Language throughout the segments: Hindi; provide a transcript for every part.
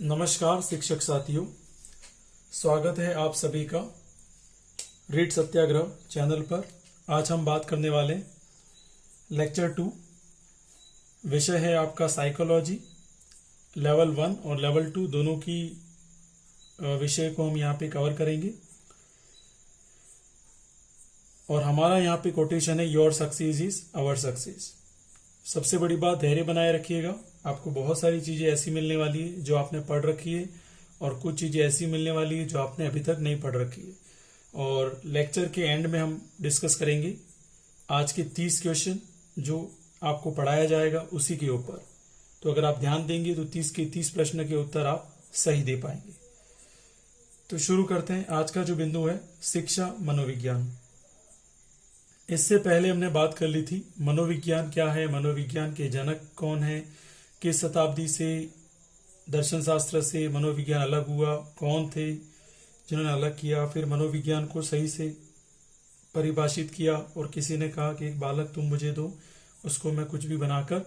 नमस्कार शिक्षक साथियों, स्वागत है आप सभी का रीड सत्याग्रह चैनल पर। आज हम बात करने वाले लेक्चर 2। विषय है आपका साइकोलॉजी। लेवल 1 और लेवल 2 दोनों की विषय को हम यहाँ पे कवर करेंगे। और हमारा यहाँ पे कोटेशन है your success is our success. सबसे बड़ी बात, धैर्य बनाए रखिएगा। आपको बहुत सारी चीजें ऐसी मिलने वाली है जो आपने पढ़ रखी है और कुछ चीजें ऐसी मिलने वाली है जो आपने अभी तक नहीं पढ़ रखी है। और लेक्चर के एंड में हम डिस्कस करेंगे आज के 30 क्वेश्चन जो आपको पढ़ाया जाएगा उसी के ऊपर। तो अगर आप ध्यान देंगे तो 30 के 30 प्रश्न के उत्तर आप सही दे पाएंगे। तो शुरू करते हैं। आज का जो बिंदु है शिक्षा मनोविज्ञान। इससे पहले हमने बात कर ली थी मनोविज्ञान क्या है, मनोविज्ञान के जनक कौन है, किस शताब्दी से दर्शन शास्त्र से मनोविज्ञान अलग हुआ, कौन थे जिन्होंने अलग किया, फिर मनोविज्ञान को सही से परिभाषित किया और किसी ने कहा कि एक बालक तुम मुझे दो, उसको मैं कुछ भी बनाकर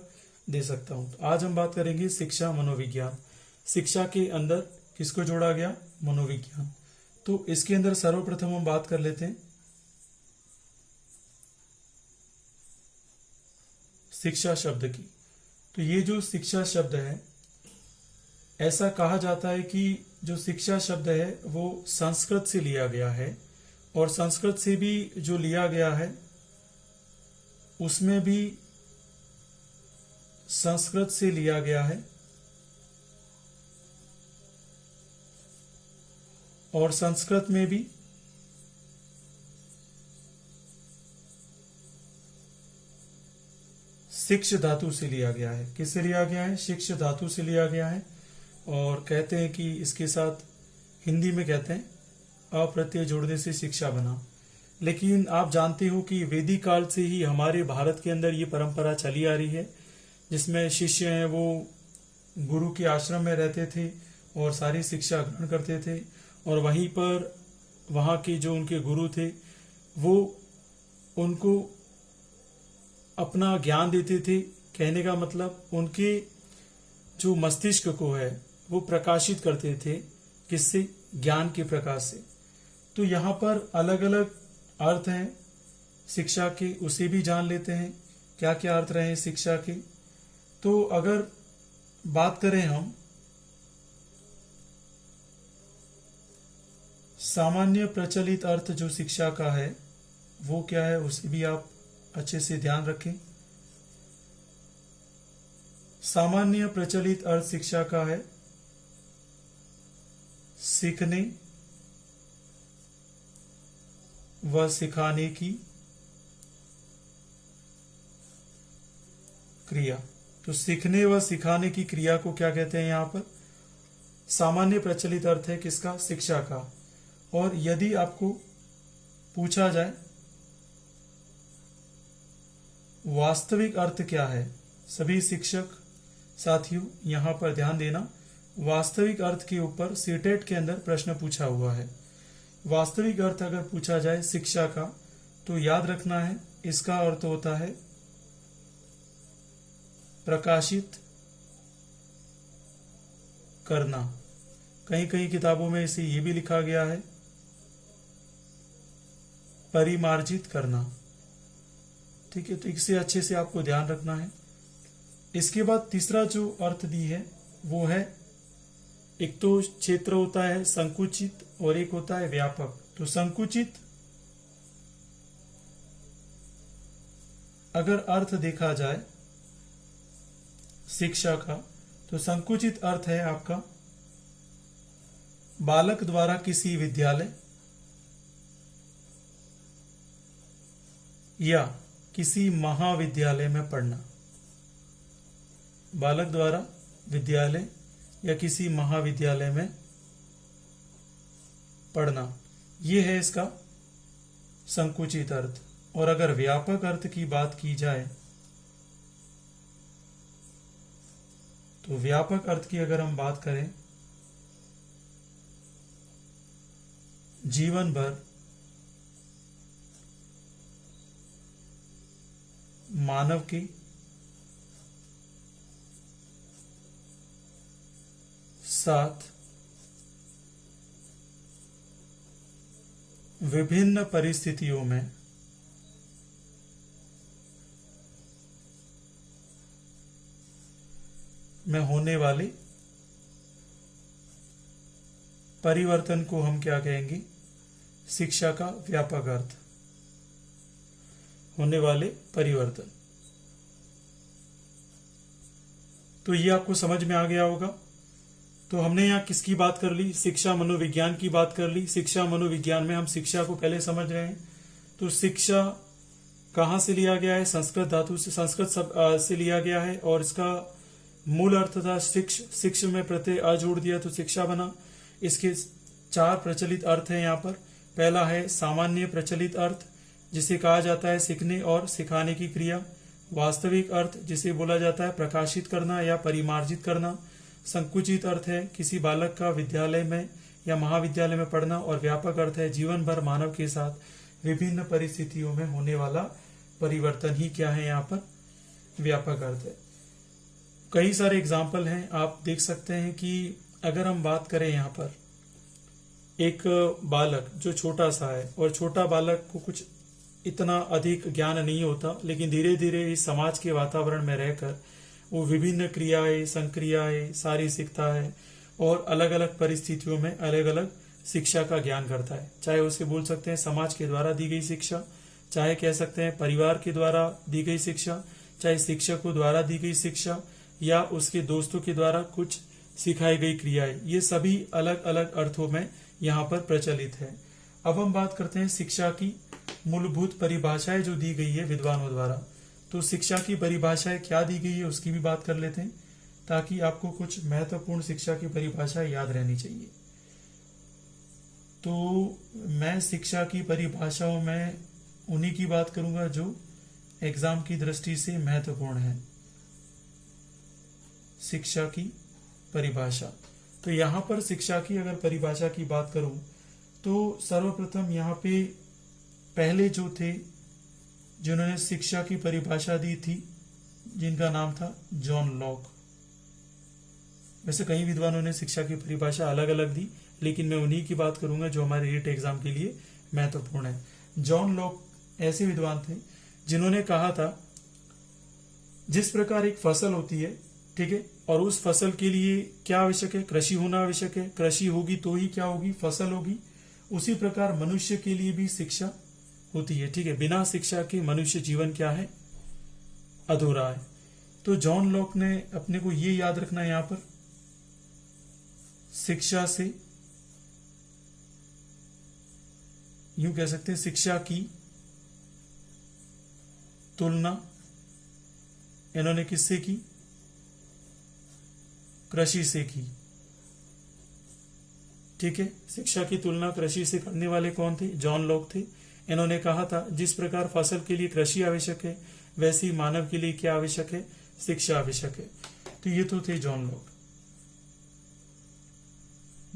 दे सकता हूं। तो आज हम बात करेंगे शिक्षा मनोविज्ञान। शिक्षा के अंदर किसको जोड़ा गया? मनोविज्ञान। तो इसके अंदर सर्वप्रथम हम बात कर लेते हैं शिक्षा शब्द की। तो ये जो शिक्षा शब्द है, ऐसा कहा जाता है कि जो शिक्षा शब्द है वो संस्कृत से लिया गया है, और संस्कृत से भी जो लिया गया है उसमें भी संस्कृत से लिया गया है, और संस्कृत में भी शिक्ष धातु से लिया गया है। किससे लिया गया है? शिक्ष धातु से लिया गया है। और कहते हैं कि इसके साथ हिंदी में कहते हैं अप्रत्यय जोड़ने से शिक्षा बना। लेकिन आप जानते हो कि वैदिक काल से ही हमारे भारत के अंदर ये परंपरा चली आ रही है, जिसमें शिष्य हैं वो गुरु के आश्रम में रहते थे और सारी शिक्षा ग्रहण करते थे, और वहीं पर वहाँ के जो उनके गुरु थे वो उनको अपना ज्ञान देते थे। कहने का मतलब उनके जो मस्तिष्क को है वो प्रकाशित करते थे। किससे? ज्ञान के प्रकाश से। तो यहाँ पर अलग अलग अर्थ हैं शिक्षा के, उसे भी जान लेते हैं क्या क्या अर्थ रहे शिक्षा के। तो अगर बात करें हम सामान्य प्रचलित अर्थ जो शिक्षा का है वो क्या है, उसे भी आप अच्छे से ध्यान रखें। सामान्य प्रचलित अर्थ शिक्षा का है सीखने व सिखाने की क्रिया। तो सीखने व सिखाने की क्रिया को क्या कहते हैं? यहां पर सामान्य प्रचलित अर्थ है किसका? शिक्षा का। और यदि आपको पूछा जाए वास्तविक अर्थ क्या है, सभी शिक्षक साथियों यहां पर ध्यान देना, वास्तविक अर्थ के ऊपर सीटेट के अंदर प्रश्न पूछा हुआ है। वास्तविक अर्थ अगर पूछा जाए शिक्षा का तो याद रखना है इसका अर्थ होता है प्रकाशित करना। कहीं कहीं किताबों में इसे ये भी लिखा गया है परिमार्जित करना। ठीक है, तो इसे अच्छे से आपको ध्यान रखना है। इसके बाद तीसरा जो अर्थ दी है वो है, एक तो क्षेत्र होता है संकुचित और एक होता है व्यापक। तो संकुचित अगर अर्थ देखा जाए शिक्षा का, तो संकुचित अर्थ है आपका बालक द्वारा किसी विद्यालय या किसी महाविद्यालय में पढ़ना। बालक द्वारा विद्यालय या किसी महाविद्यालय में पढ़ना, यह है इसका संकुचित अर्थ। और अगर व्यापक अर्थ की बात की जाए तो व्यापक अर्थ की अगर हम बात करें, जीवन भर मानव की साथ विभिन्न परिस्थितियों में होने वाले परिवर्तन को हम क्या कहेंगे? शिक्षा का व्यापक अर्थ। होने वाले परिवर्तन। तो ये आपको समझ में आ गया होगा। तो हमने यहाँ किसकी बात कर ली? शिक्षा मनोविज्ञान की बात कर ली। शिक्षा मनोविज्ञान में हम शिक्षा को पहले समझ रहे हैं। तो शिक्षा कहाँ से लिया गया है? संस्कृत धातु से, संस्कृत से लिया गया है और इसका मूल अर्थ था शिक्ष। शिक्ष में प्रत्यय अ जोड़ दिया तो शिक्षा बना। इसके 4 प्रचलित अर्थ हैं यहाँ पर। पहला है सामान्य प्रचलित अर्थ, जिसे कहा जाता है सीखने और सिखाने की क्रिया। वास्तविक अर्थ, जिसे बोला जाता है प्रकाशित करना या परिमार्जित करना। संकुचित अर्थ है किसी बालक का विद्यालय में या महाविद्यालय में पढ़ना। और व्यापक अर्थ है जीवन भर मानव के साथ विभिन्न परिस्थितियों में होने वाला परिवर्तन ही क्या है? यहाँ पर व्यापक अर्थ है। कई सारे एग्जाम्पल हैं, आप देख सकते हैं कि अगर हम बात करें यहाँ पर एक बालक जो छोटा सा है, और छोटा बालक को कुछ इतना अधिक ज्ञान नहीं होता, लेकिन धीरे धीरे इस समाज के वातावरण में रहकर वो विभिन्न क्रियाएं, संक्रियाएं सारी सीखता है और अलग अलग परिस्थितियों में अलग अलग शिक्षा का ज्ञान करता है। चाहे उसे बोल सकते हैं समाज के द्वारा दी गई शिक्षा, चाहे कह सकते हैं परिवार के द्वारा दी गई शिक्षा, चाहे शिक्षकों द्वारा दी गई शिक्षा, या उसके दोस्तों के द्वारा कुछ सिखाई गई क्रियाएं। ये सभी अलग अलग अर्थों में यहाँ पर प्रचलित है। अब हम बात करते हैं शिक्षा की मूलभूत परिभाषाएं जो दी गई है विद्वानों द्वारा। तो शिक्षा की परिभाषाएं क्या दी गई है उसकी भी बात कर लेते हैं, ताकि आपको कुछ महत्वपूर्ण शिक्षा की परिभाषाएं याद रहनी चाहिए। तो मैं शिक्षा की परिभाषाओं में उन्हीं की बात करूंगा जो एग्जाम की दृष्टि से महत्वपूर्ण है। शिक्षा की परिभाषा, तो यहां पर शिक्षा की अगर परिभाषा की बात करूं तो सर्वप्रथम यहाँ पे पहले जो थे जिन्होंने शिक्षा की परिभाषा दी थी, जिनका नाम था जॉन लॉक। वैसे कई विद्वानों ने शिक्षा की परिभाषा अलग अलग दी, लेकिन मैं उन्हीं की बात करूंगा जो हमारे रीट एग्जाम के लिए महत्वपूर्ण है। जॉन लॉक ऐसे विद्वान थे जिन्होंने कहा था जिस प्रकार एक फसल होती है, ठीक है, और उस फसल के लिए क्या आवश्यक है? कृषि होना आवश्यक है। कृषि होगी तो ही क्या होगी? फसल होगी। उसी प्रकार मनुष्य के लिए भी शिक्षा होती है, ठीक है। बिना शिक्षा के मनुष्य जीवन क्या है? अधूरा है। तो जॉन लॉक ने अपने को ये याद रखना है यहाँ पर, शिक्षा से यूं कह सकते हैं शिक्षा की तुलना इन्होंने किससे की? कृषि से की, ठीक है। शिक्षा की तुलना कृषि से करने वाले कौन थे? जॉन लॉक थे। इन्होंने कहा था जिस प्रकार फसल के लिए कृषि आवश्यक है, वैसे ही मानव के लिए क्या आवश्यक है? शिक्षा आवश्यक है। तो ये तो थे जॉन लॉक।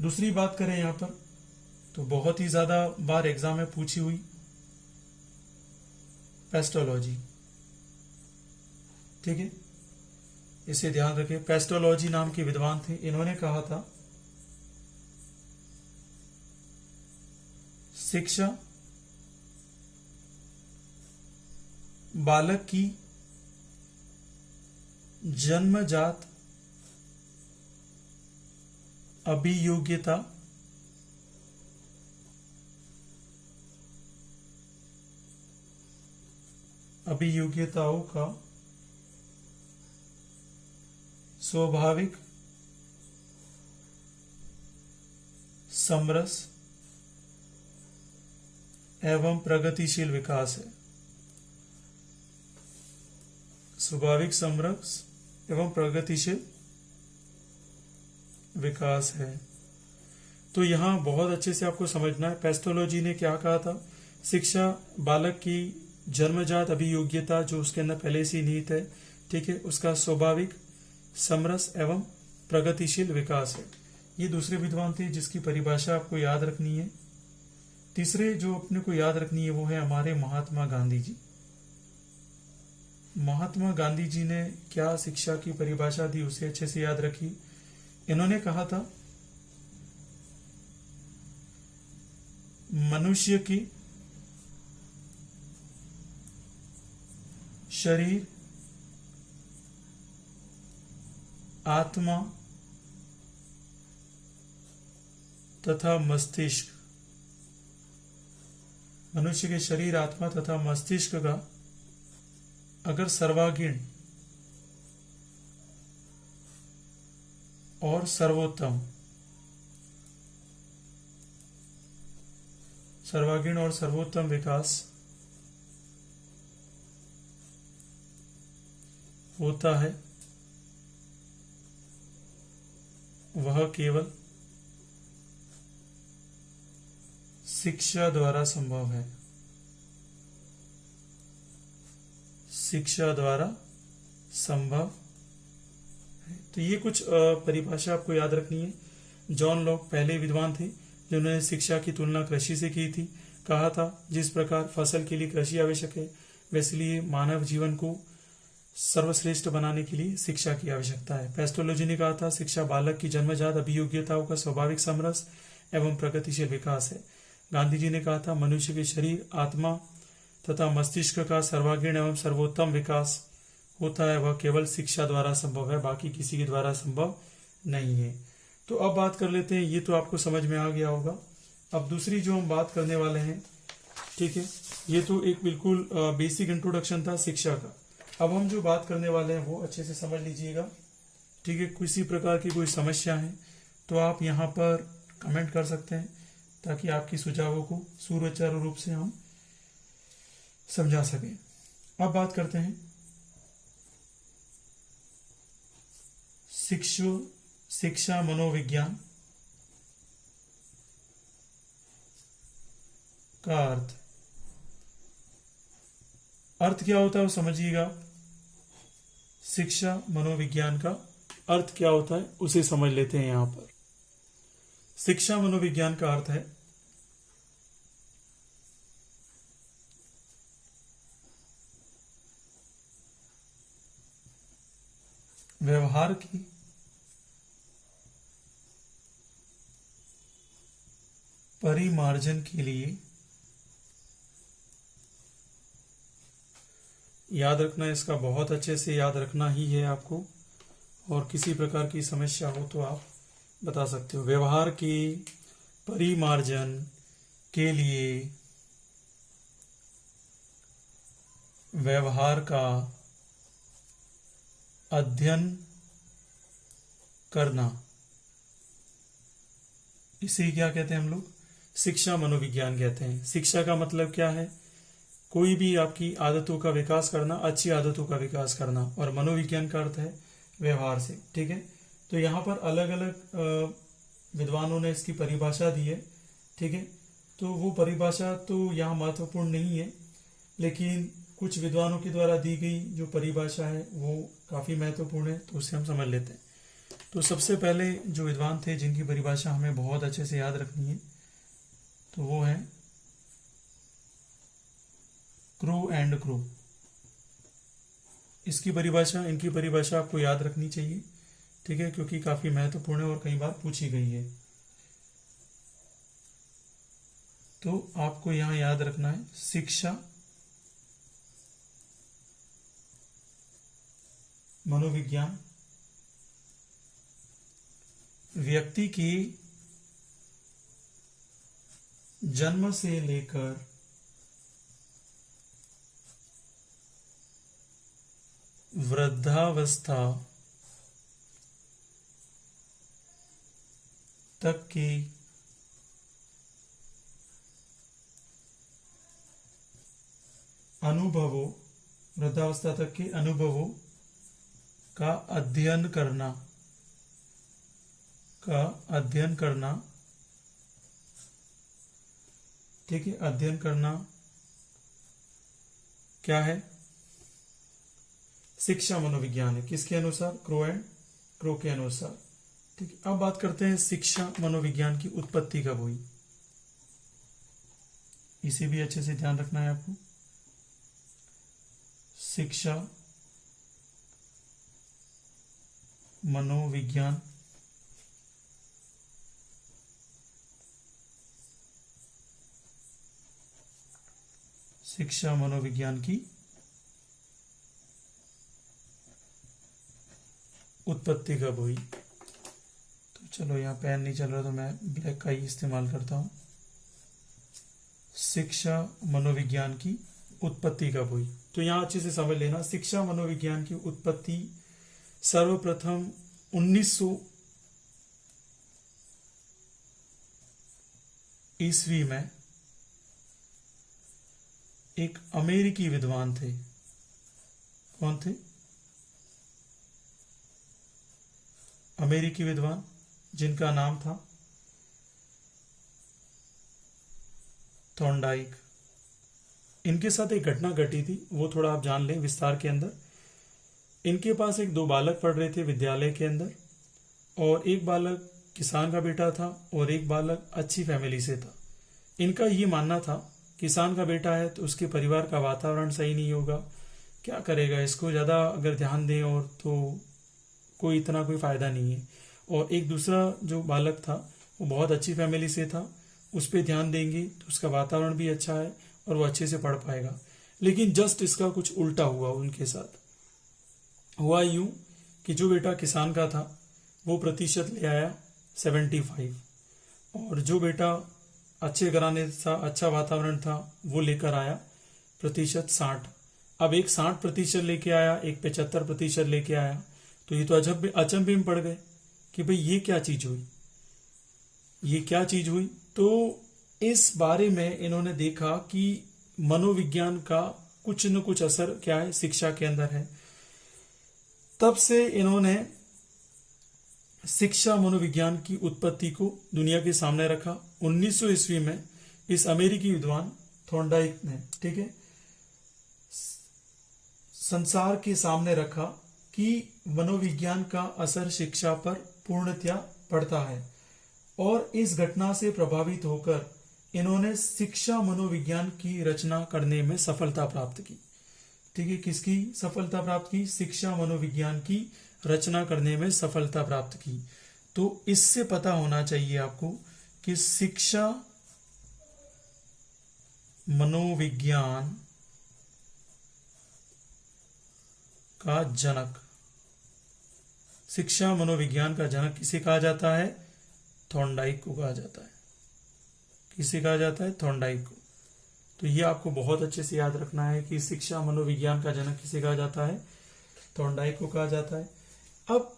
दूसरी बात करें यहां पर, तो बहुत ही ज्यादा बार एग्जाम में पूछी हुई पेस्टोलॉजी, ठीक है, इसे ध्यान रखें। पेस्टोलॉजी नाम के विद्वान थे। इन्होंने कहा था शिक्षा बालक की जन्मजात अभियोग्यता अभियोग्यताओं का स्वाभाविक समरस एवं प्रगतिशील विकास है। स्वाभाविक समरस एवं प्रगतिशील विकास है। तो यहां बहुत अच्छे से आपको समझना है पेस्टोलॉजी ने क्या कहा था। शिक्षा बालक की जन्मजात अभियोग्यता जो उसके अंदर पहले से निहित है, ठीक है, उसका स्वाभाविक समरस एवं प्रगतिशील विकास है। ये दूसरे विद्वान थे जिसकी परिभाषा आपको याद रखनी है। तीसरे जो अपने को याद रखनी है वो है हमारे महात्मा गांधी जी। महात्मा गांधी जी ने क्या शिक्षा की परिभाषा दी उसे अच्छे से याद रखिए। इन्होंने कहा था मनुष्य की शरीर, आत्मा तथा मस्तिष्क, मनुष्य के शरीर, आत्मा तथा मस्तिष्क का अगर सर्वागीण और सर्वोत्तम, सर्वागीण और सर्वोत्तम विकास होता है, वह केवल शिक्षा द्वारा संभव है। शिक्षा द्वारा संभव है। तो ये कुछ परिभाषा आपको याद रखनी है। जॉन लॉक पहले विद्वान थे जिन्होंने शिक्षा की तुलना कृषि से की थी। कहा था जिस प्रकार फसल के लिए कृषि आवश्यक है, वैसे लिए मानव जीवन को सर्वश्रेष्ठ बनाने के लिए शिक्षा की आवश्यकता है। पेस्टोलॉजी ने कहा था शिक्षा बालक की जन्मजात अभियोग्यताओं का स्वाभाविक समरस एवं प्रगतिशील विकास है। गांधी जी ने कहा था मनुष्य के शरीर, आत्मा तथा मस्तिष्क का सर्वांगीण एवं सर्वोत्तम विकास होता है, वह केवल शिक्षा द्वारा संभव है, बाकी किसी के द्वारा संभव नहीं है। तो अब बात कर लेते हैं, ये तो आपको समझ में आ गया होगा। अब दूसरी जो हम बात करने वाले हैं, ठीक है, ये तो एक बिल्कुल बेसिक इंट्रोडक्शन था शिक्षा का। अब हम जो बात करने वाले हैं वो अच्छे से समझ लीजिएगा, ठीक है। किसी प्रकार की कोई समस्या है तो आप यहाँ पर कमेंट कर सकते हैं, ताकि आपकी सुझावों को सुचारू रूप से हम समझा सकें। अब बात करते हैं शिक्षा मनोविज्ञान का अर्थ क्या होता है वो समझिएगा। शिक्षा मनोविज्ञान का अर्थ क्या होता है उसे समझ लेते हैं। यहां पर शिक्षा मनोविज्ञान का अर्थ है व्यवहार की परिमार्जन के लिए, याद रखना, इसका बहुत अच्छे से याद रखना ही है आपको, और किसी प्रकार की समस्या हो तो आप बता सकते हो। व्यवहार की परिमार्जन के लिए व्यवहार का अध्ययन करना, इसे क्या कहते हैं हम लोग, शिक्षा मनोविज्ञान कहते हैं। शिक्षा का मतलब क्या है, कोई भी आपकी आदतों का विकास करना, अच्छी आदतों का विकास करना, और मनोविज्ञान का अर्थ है व्यवहार से, ठीक है। तो यहाँ पर अलग अलग विद्वानों ने इसकी परिभाषा दी है, ठीक है। तो वो परिभाषा तो यहाँ महत्वपूर्ण नहीं है, लेकिन कुछ विद्वानों के द्वारा दी गई जो परिभाषा है वो काफी महत्वपूर्ण है, तो उसे हम समझ लेते हैं। तो सबसे पहले जो विद्वान थे जिनकी परिभाषा हमें बहुत अच्छे से याद रखनी है, तो वो है क्रो एंड क्रो। इनकी परिभाषा आपको याद रखनी चाहिए, ठीक है, क्योंकि काफी महत्वपूर्ण है और कई बार पूछी गई है। तो आपको यहां याद रखना है शिक्षा मनोविज्ञान व्यक्ति की जन्म से लेकर वृद्धावस्था तक की अनुभवों, वृद्धावस्था तक के अनुभवों का अध्ययन करना, ठीक है। अध्ययन करना क्या है, शिक्षा मनोविज्ञान है। किसके अनुसार, क्रो एंड क्रो के अनुसार, ठीक है। अब बात करते हैं शिक्षा मनोविज्ञान की उत्पत्ति कब हुई, इसे भी अच्छे से ध्यान रखना है आपको। शिक्षा मनोविज्ञान शिक्षा मनोविज्ञान की उत्पत्ति कब हुई। तो चलो, यहाँ पेन नहीं चल रहा तो मैं ब्लैक का ही इस्तेमाल करता हूँ। शिक्षा मनोविज्ञान की उत्पत्ति कब हुई, तो यहाँ अच्छे से समझ लेना। शिक्षा मनोविज्ञान की उत्पत्ति सर्वप्रथम 1900 ईस्वी में एक अमेरिकी विद्वान थे। कौन थे? अमेरिकी विद्वान जिनका नाम था थॉर्नडाइक। इनके साथ एक घटना घटी थी, वो थोड़ा आप जान लें विस्तार के अंदर। इनके पास एक दो बालक पढ़ रहे थे विद्यालय के अंदर, और एक बालक किसान का बेटा था और एक बालक अच्छी फैमिली से था। इनका ये मानना था किसान का बेटा है तो उसके परिवार का वातावरण सही नहीं होगा, क्या करेगा, इसको ज़्यादा अगर ध्यान दें और तो कोई इतना कोई फायदा नहीं है। और एक दूसरा जो बालक था वो बहुत अच्छी फैमिली से था, उस पर ध्यान देंगे तो उसका वातावरण भी अच्छा है और वो अच्छे से पढ़ पाएगा। लेकिन जस्ट इसका कुछ उल्टा हुआ उनके साथ। हुआ यूं कि जो बेटा किसान का था वो प्रतिशत ले आया 75, और जो बेटा अच्छे घराने था, अच्छा वातावरण था, वो लेकर आया प्रतिशत 60। अब एक 60% लेके आया, एक 75% लेके आया। तो ये तो अचंभे में पड़ गए कि भाई ये क्या चीज हुई, ये क्या चीज हुई। तो इस बारे में इन्होंने देखा कि मनोविज्ञान का कुछ न कुछ असर क्या है शिक्षा के अंदर है। तब से इन्होंने शिक्षा मनोविज्ञान की उत्पत्ति को दुनिया के सामने रखा। 1900 ईस्वी में इस अमेरिकी विद्वान थॉर्नडाइक ने, ठीक है, संसार के सामने रखा कि मनोविज्ञान का असर शिक्षा पर पूर्णतया पड़ता है। और इस घटना से प्रभावित होकर इन्होंने शिक्षा मनोविज्ञान की रचना करने में सफलता प्राप्त की। ठीक है, किसकी सफलता प्राप्त की? शिक्षा मनोविज्ञान की रचना करने में सफलता प्राप्त की। तो इससे पता होना चाहिए आपको कि शिक्षा मनोविज्ञान का जनक, शिक्षा मनोविज्ञान का जनक किसे कहा जाता है? थॉर्नडाइक को कहा जाता है। किसे कहा जाता है? थॉर्नडाइक को। तो ये आपको बहुत अच्छे से याद रखना है कि शिक्षा मनोविज्ञान का जनक किसे कहा जाता है? थॉर्नडाइक को कहा जाता है। अब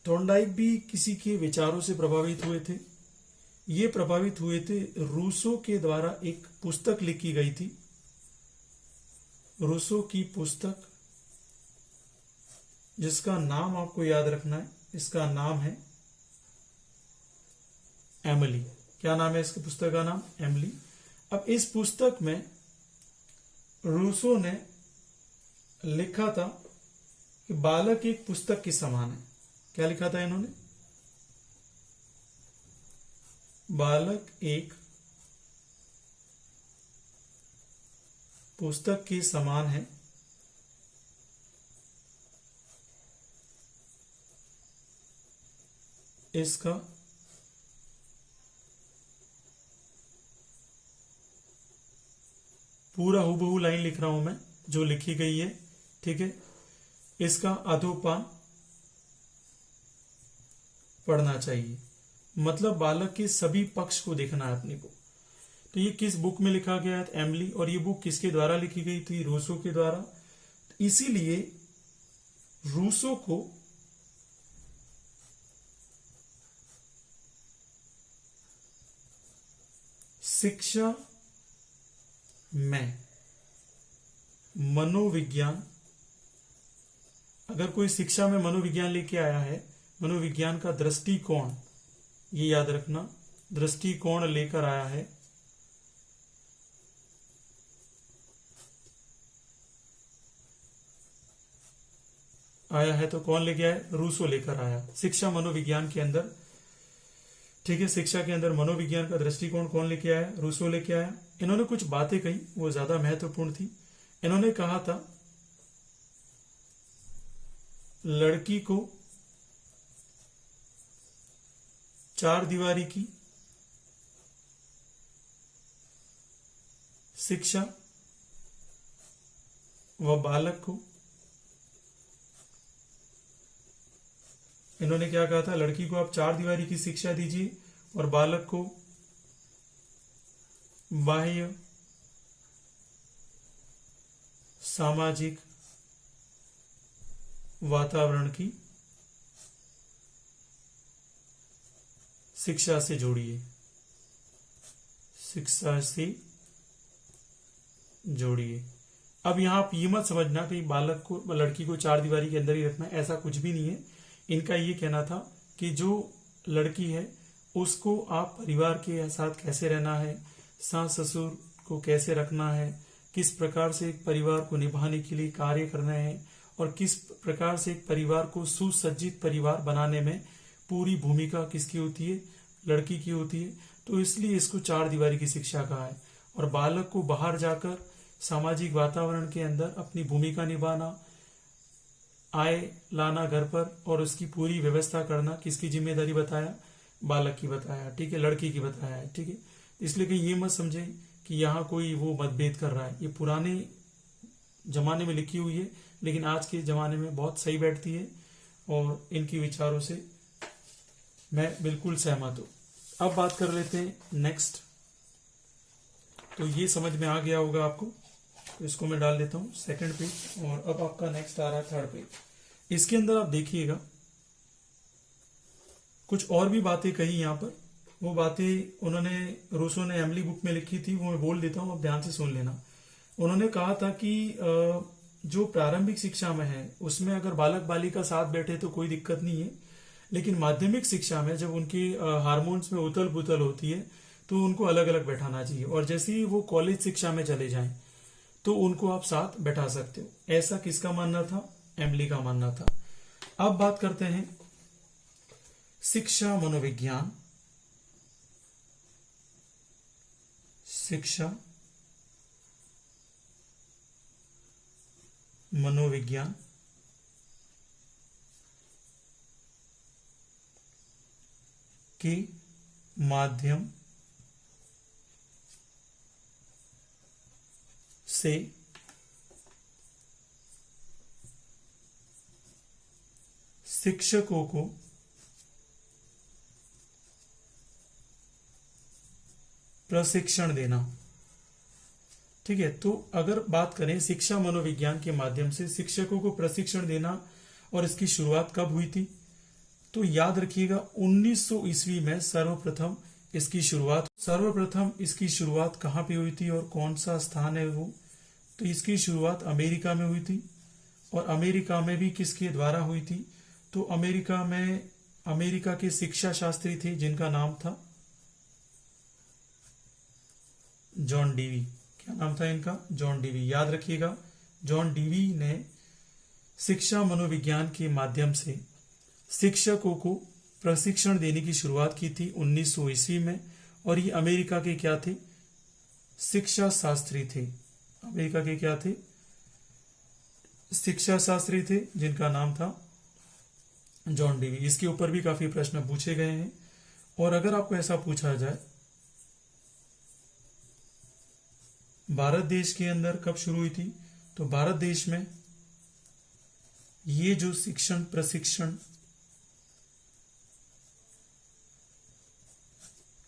थॉर्नडाइक भी किसी के विचारों से प्रभावित हुए थे। ये प्रभावित हुए थे रूसो के द्वारा एक पुस्तक लिखी गई थी। रूसो की पुस्तक जिसका नाम आपको याद रखना है, इसका नाम है एमिली। क्या नाम है इसकी पुस्तक का नाम? एमिली। अब इस पुस्तक में रूसो ने लिखा था कि बालक एक पुस्तक के समान है। क्या लिखा था इन्होंने? बालक एक पुस्तक के समान है, इसका पूरा हूबहू लाइन लिख रहा हूं मैं जो लिखी गई है, ठीक है। इसका अधोपान पढ़ना चाहिए, मतलब बालक के सभी पक्ष को देखना है अपने को। तो ये किस बुक में लिखा गया है? एमिली। और ये बुक किसके द्वारा लिखी गई थी? रूसो के द्वारा। इसीलिए रूसो को शिक्षा में मनोविज्ञान, अगर कोई शिक्षा में मनोविज्ञान लेके आया है, मनोविज्ञान का दृष्टिकोण, ये याद रखना, दृष्टिकोण लेकर आया है, तो कौन लेके आया? रूसो लेकर आया शिक्षा मनोविज्ञान के अंदर। ठीक है, शिक्षा के अंदर मनोविज्ञान का दृष्टिकोण कौन लेके आया? रूसो लेके आया। इन्होंने कुछ बातें कही, वो ज्यादा महत्वपूर्ण थी। इन्होंने कहा था लड़की को चार दीवारी की शिक्षा वह बालक को, इन्होंने क्या कहा था, लड़की को आप चार दीवारी की शिक्षा दीजिए और बालक को बाह्य सामाजिक वातावरण की शिक्षा से जोड़िए, शिक्षा से जोड़िए। अब यहां आप ये मत समझना कि बालक को, लड़की को चार दीवारी के अंदर ही रखना है, ऐसा कुछ भी नहीं है। इनका ये कहना था कि जो लड़की है उसको आप परिवार के साथ कैसे रहना है, सास ससुर को कैसे रखना है, किस प्रकार से एक परिवार को निभाने के लिए कार्य करना है और किस प्रकार से एक परिवार को सुसज्जित परिवार बनाने में पूरी भूमिका किसकी होती है, लड़की की होती है। तो इसलिए इसको चार दीवारी की शिक्षा कहा है। और बालक को बाहर जाकर सामाजिक वातावरण के अंदर अपनी भूमिका निभाना, आय लाना घर पर और उसकी पूरी व्यवस्था करना किसकी जिम्मेदारी बताया, बालक की बताया, ठीक है, लड़की की बताया है, ठीक है। इसलिए कि ये मत समझे कि यहाँ कोई वो मतभेद कर रहा है, ये पुराने जमाने में लिखी हुई है लेकिन आज के जमाने में बहुत सही बैठती है और इनकी विचारों से मैं बिल्कुल सहमत हूं। अब बात कर लेते हैं नेक्स्ट। तो ये समझ में आ गया होगा आपको, तो इसको मैं डाल देता हूं सेकंड पेज और अब आपका नेक्स्ट आ रहा है थर्ड पेज। इसके अंदर आप देखिएगा कुछ और भी बातें कही यहाँ पर, वो बातें उन्होंने, रूसो ने एमली बुक में लिखी थी, वो मैं बोल देता हूँ, आप ध्यान से सुन लेना। उन्होंने कहा था कि जो प्रारंभिक शिक्षा में है उसमें अगर बालक बालिका साथ बैठे तो कोई दिक्कत नहीं है, लेकिन माध्यमिक शिक्षा में जब उनके हार्मोन्स में उथल पुथल होती है तो उनको अलग अलग बैठाना चाहिए और जैसे ही वो कॉलेज शिक्षा में चले जाएं तो उनको आप साथ बैठा सकते हो। ऐसा किसका मानना था, एमली का मानना था। अब बात करते हैं शिक्षा मनोविज्ञान, शिक्षा मनोविज्ञान के माध्यम से शिक्षकों को प्रशिक्षण देना, ठीक है। तो अगर बात करें शिक्षा मनोविज्ञान के माध्यम से शिक्षकों को प्रशिक्षण देना और इसकी शुरुआत कब हुई थी, तो याद रखिएगा 1900 ईस्वी में सर्वप्रथम इसकी शुरुआत कहां पे हुई थी और कौन सा स्थान है वो, तो इसकी शुरुआत अमेरिका में हुई थी। और अमेरिका में भी किसके द्वारा हुई थी, तो अमेरिका के शिक्षा शास्त्री थे जिनका नाम था जॉन डीवी। क्या नाम था इनका, जॉन डीवी, याद रखिएगा। जॉन डीवी ने शिक्षा मनोविज्ञान के माध्यम से शिक्षकों को प्रशिक्षण देने की शुरुआत की थी 1900 ईस्वी में। और ये अमेरिका के क्या थे, शिक्षा शास्त्री थे। अमेरिका के क्या थे, शिक्षा शास्त्री थे जिनका नाम था जॉन डीवी। इसके ऊपर भी काफी प्रश्न पूछे गए हैं। और अगर आपको ऐसा पूछा जाए भारत देश के अंदर कब शुरू हुई थी, तो भारत देश में ये जो शिक्षण प्रशिक्षण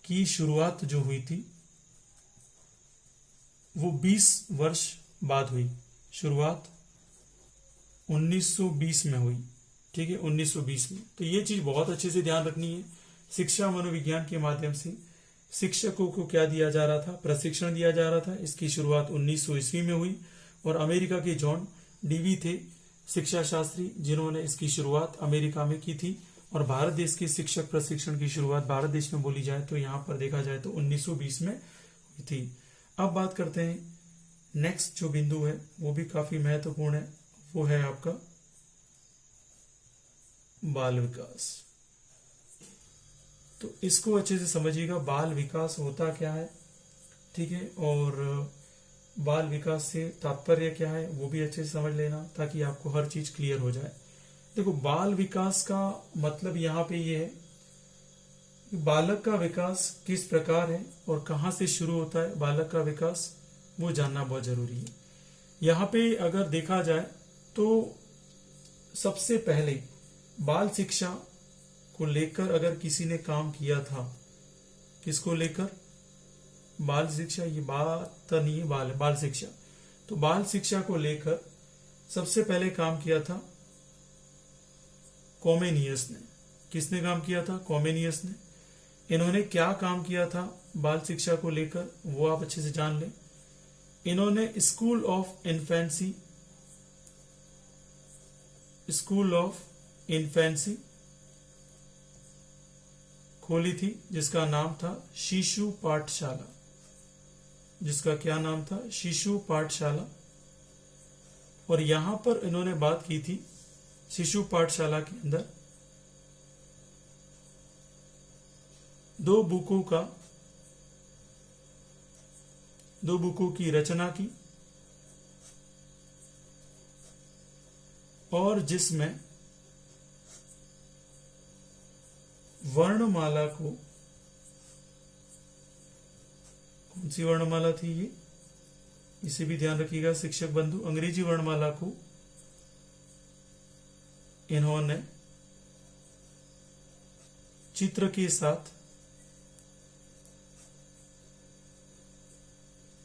की शुरुआत जो हुई थी वो 20 वर्ष बाद हुई। शुरुआत 1920 में हुई, ठीक है, 1920 में। तो ये चीज बहुत अच्छे से ध्यान रखनी है। शिक्षा मनोविज्ञान के माध्यम से शिक्षकों को क्या दिया जा रहा था, प्रशिक्षण दिया जा रहा था। इसकी शुरुआत 1900 ईस्वी में हुई और अमेरिका के जॉन डीवी थे शिक्षा शास्त्री जिन्होंने इसकी शुरुआत अमेरिका में की थी। और भारत देश के शिक्षक प्रशिक्षण की शुरुआत भारत देश में बोली जाए तो यहां पर देखा जाए तो 1920 में हुई थी। अब बात करते हैं नेक्स्ट जो बिंदु है वो भी काफी महत्वपूर्ण है, वो है आपका बाल विकास। तो इसको अच्छे से समझिएगा, बाल विकास होता क्या है, ठीक है, और बाल विकास से तात्पर्य क्या है वो भी अच्छे से समझ लेना ताकि आपको हर चीज क्लियर हो जाए। देखो, बाल विकास का मतलब यहाँ पे ये है कि बालक का विकास किस प्रकार है और कहाँ से शुरू होता है बालक का विकास, वो जानना बहुत जरूरी है। यहाँ पे अगर देखा जाए तो सबसे पहले बाल शिक्षा को लेकर अगर किसी ने काम किया था, किसको लेकर? बाल शिक्षा, ये बात तो नहीं है, बाल शिक्षा। तो बाल शिक्षा को लेकर सबसे पहले काम किया था कॉमेनियस ने। किसने काम किया था? कॉमेनियस ने। इन्होंने क्या काम किया था बाल शिक्षा को लेकर, वो आप अच्छे से जान लें। इन्होंने स्कूल ऑफ इन्फेंसी खोली थी, जिसका नाम था शिशु पाठशाला। जिसका क्या नाम था? शिशु पाठशाला। और यहां पर इन्होंने बात की थी शिशु पाठशाला के अंदर दो बुकों की रचना की, और जिसमें वर्णमाला को, कौन सी वर्णमाला थी ये, इसे भी ध्यान रखिएगा शिक्षक बंधु, अंग्रेजी वर्णमाला को इन्होंने चित्र के साथ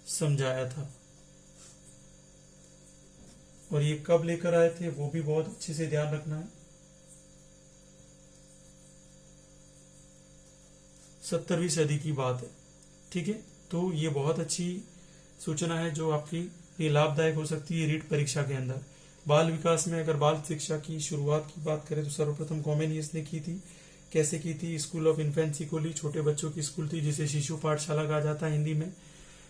समझाया था। और ये कब लेकर आए थे वो भी बहुत अच्छे से ध्यान रखना है। 17वीं सदी की बात है, ठीक है। तो ये बहुत अच्छी सूचना है जो आपकी ये लाभदायक हो सकती है रीट परीक्षा के अंदर। बाल विकास में अगर बाल शिक्षा की शुरुआत की बात करें तो सर्वप्रथम कॉमेनियस ने की थी। कैसे की थी? स्कूल ऑफ इन्फेंसी खोली, छोटे बच्चों की स्कूल थी जिसे शिशु पाठशाला कहा जाता है हिंदी में।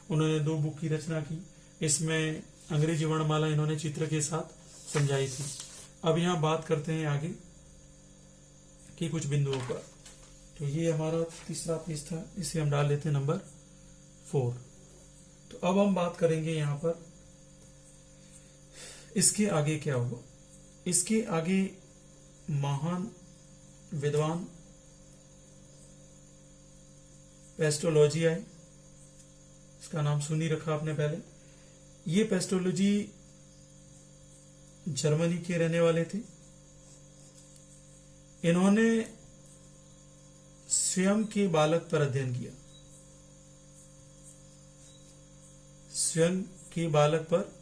उन्होंने 2 बुक की रचना की, इसमें अंग्रेजी वर्णमाला इन्होंने चित्र के साथ समझाई थी। अब यहाँ बात करते हैं आगे की कुछ बिंदुओं पर। तो ये हमारा तीसरा पेज था, इसे हम डाल लेते हैं नंबर 4। तो अब हम बात करेंगे यहाँ पर इसके आगे क्या हुआ। इसके आगे महान विद्वान पेस्टोलॉजी आए, इसका नाम सुन ही रखा आपने पहले। ये पेस्टोलॉजी जर्मनी के रहने वाले थे। इन्होंने स्वयं के बालक पर अध्ययन किया, स्वयं के बालक पर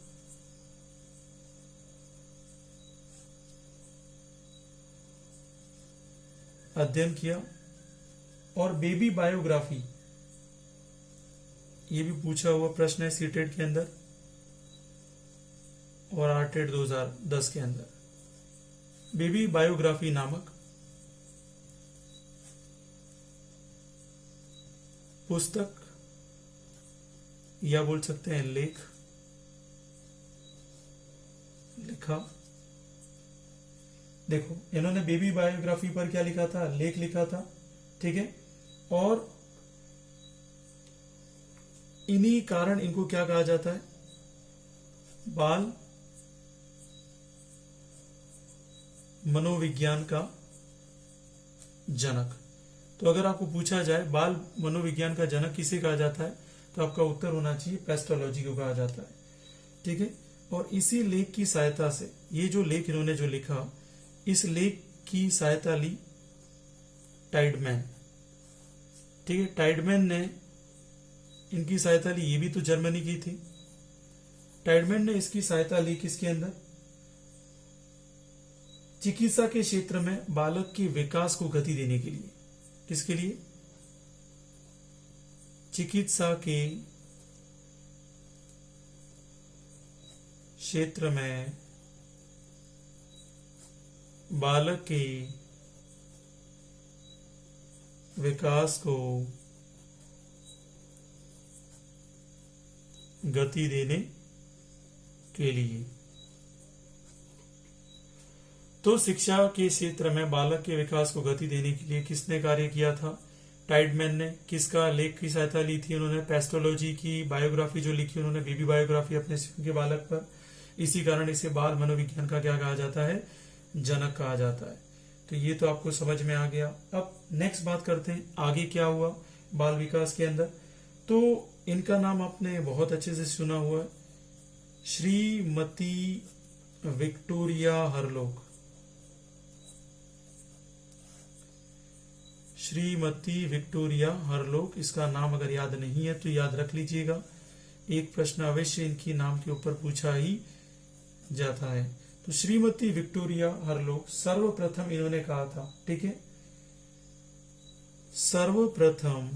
अध्ययन किया। और बेबी बायोग्राफी, ये भी पूछा हुआ प्रश्न है सीटेट के अंदर और आरटेट 2010 के अंदर। बेबी बायोग्राफी नामक पुस्तक या बोल सकते हैं लेख लिखा। देखो इन्होंने बेबी बायोग्राफी पर क्या लिखा था? लेख लिखा था, ठीक है। और इन्हीं कारण इनको क्या कहा जाता है? बाल मनोविज्ञान का जनक। तो अगर आपको पूछा जाए बाल मनोविज्ञान का जनक किसे कहा जाता है, तो आपका उत्तर होना चाहिए पेस्टोलॉजी को कहा जाता है, ठीक है। और इसी लेख की सहायता से, ये जो लेख इन्होंने जो लिखा, इस लेख की सहायता ली टाइडमैन, ठीक है। टाइडमैन ने इनकी सहायता ली, ये भी तो जर्मनी की थी। टाइडमैन ने इसकी सहायता ली किसके अंदर? चिकित्सा के क्षेत्र में बालक के विकास को गति देने के लिए। किसके लिए? चिकित्सा के क्षेत्र में बालक के विकास को गति देने के लिए। तो शिक्षा के क्षेत्र में बालक के विकास को गति देने के लिए किसने कार्य किया था? टाइडमैन ने। किसका लेख की सहायता ली थी उन्होंने? पेस्टोलॉजी की बायोग्राफी जो लिखी उन्होंने, बेबी बायोग्राफी अपने स्वयं के बालक पर। इसी कारण इसे बाल मनोविज्ञान का क्या कहा जाता है? जनक कहा जाता है। तो ये तो आपको समझ में आ गया। अब नेक्स्ट बात करते हैं आगे क्या हुआ बाल विकास के अंदर। तो इनका नाम आपने बहुत अच्छे से सुना हुआ है, श्रीमती विक्टोरिया हरलोक। श्रीमती विक्टोरिया हरलोक, इसका नाम अगर याद नहीं है तो याद रख लीजिएगा, एक प्रश्न अवश्य इनकी नाम के ऊपर पूछा ही जाता है। तो श्रीमती विक्टोरिया हरलोक सर्वप्रथम इन्होंने कहा था, ठीक है, सर्वप्रथम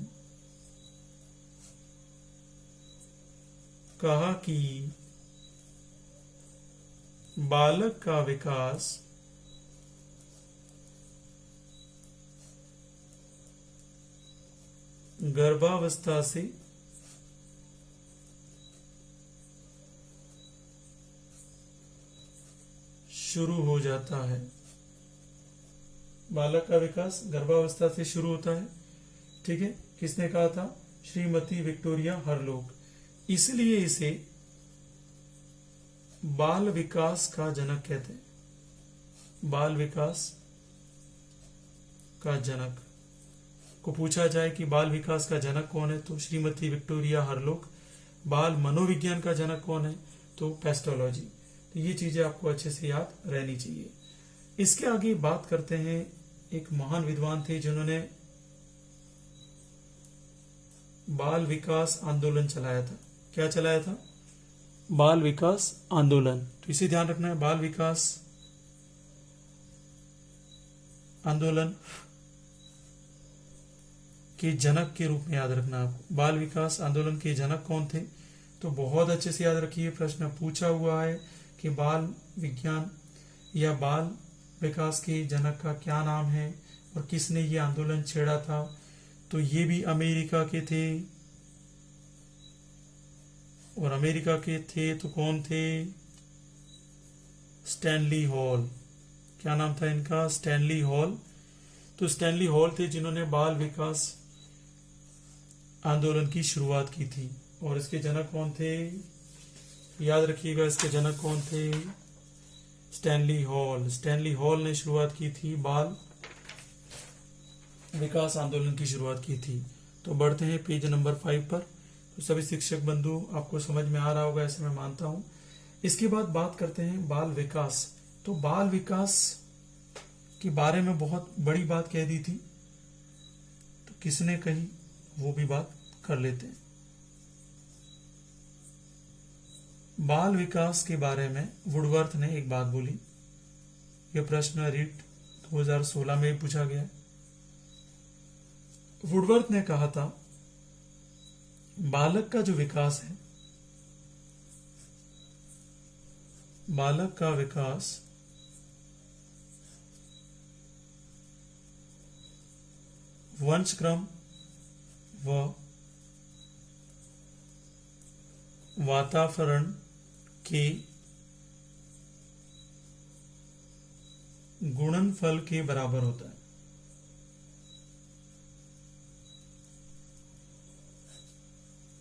कहा कि बालक का विकास गर्भावस्था से शुरू हो जाता है। बालक का विकास गर्भावस्था से शुरू होता है, ठीक है। किसने कहा था? श्रीमती विक्टोरिया हरलोक। इसलिए इसे बाल विकास का जनक कहते हैं। बाल विकास का जनक को पूछा जाए कि बाल विकास का जनक कौन है, तो श्रीमती विक्टोरिया हरलोक। बाल मनोविज्ञान का जनक कौन है, तो पेस्टोलॉजी। तो ये चीजें आपको अच्छे से याद रहनी चाहिए। इसके आगे बात करते हैं, एक महान विद्वान थे जिन्होंने बाल विकास आंदोलन चलाया था। क्या चलाया था? बाल विकास आंदोलन। तो इसे ध्यान रखना है, बाल विकास आंदोलन के जनक के रूप में याद रखना आपको। बाल विकास आंदोलन के जनक कौन थे? तो बहुत अच्छे से याद रखिए, प्रश्न पूछा हुआ है कि बाल विज्ञान या बाल विकास के जनक का क्या नाम है और किसने ये आंदोलन छेड़ा था। तो ये भी अमेरिका के थे, और अमेरिका के थे तो कौन थे? Stanley hall. क्या नाम था इनका? Stanley hall. तो स्टैनली हॉल थे जिन्होंने बाल विकास आंदोलन की शुरुआत की थी। और इसके जनक कौन थे? याद रखिएगा, इसके जनक कौन थे? Stanley hall. स्टैनली हॉल ने शुरुआत की थी, बाल विकास आंदोलन की शुरुआत की थी। तो बढ़ते हैं पेज नंबर 5 पर। तो सभी शिक्षक बंधु आपको समझ में आ रहा होगा, ऐसे मैं मानता हूं। इसके बाद बात करते हैं बाल विकास। तो बाल विकास के बारे में बहुत बड़ी बात कह दी थी, तो किसने कही वो भी बात कर लेते हैं। बाल विकास के बारे में वुडवर्थ ने एक बात बोली। यह प्रश्न रीट 2016 में भी पूछा गया है। वुडवर्थ ने कहा था, बालक का जो विकास है, बालक का विकास वंशक्रम व वातावरण के गुणनफल के बराबर होता है।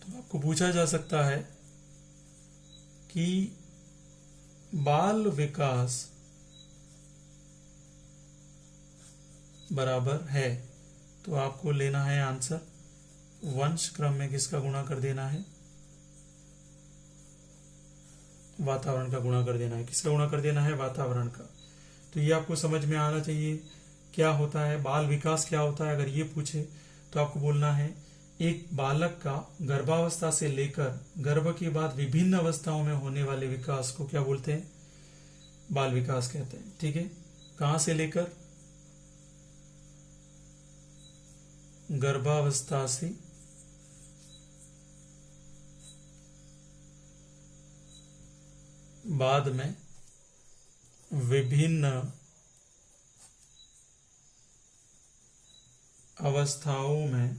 तो आपको पूछा जा सकता है कि बाल विकास बराबर है, तो आपको लेना है आंसर, वंश क्रम में किसका गुणा कर देना है? वातावरण का गुणा कर देना है। किसका गुणा कर देना है? वातावरण का। तो ये आपको समझ में आना चाहिए क्या होता है बाल विकास, क्या होता है। अगर ये पूछे तो आपको बोलना है, एक बालक का गर्भावस्था से लेकर गर्भ के बाद विभिन्न अवस्थाओं में होने वाले विकास को क्या बोलते हैं? बाल विकास कहते हैं। ठीक है, कहां से लेकर? गर्भावस्था से बाद में विभिन्न अवस्थाओं में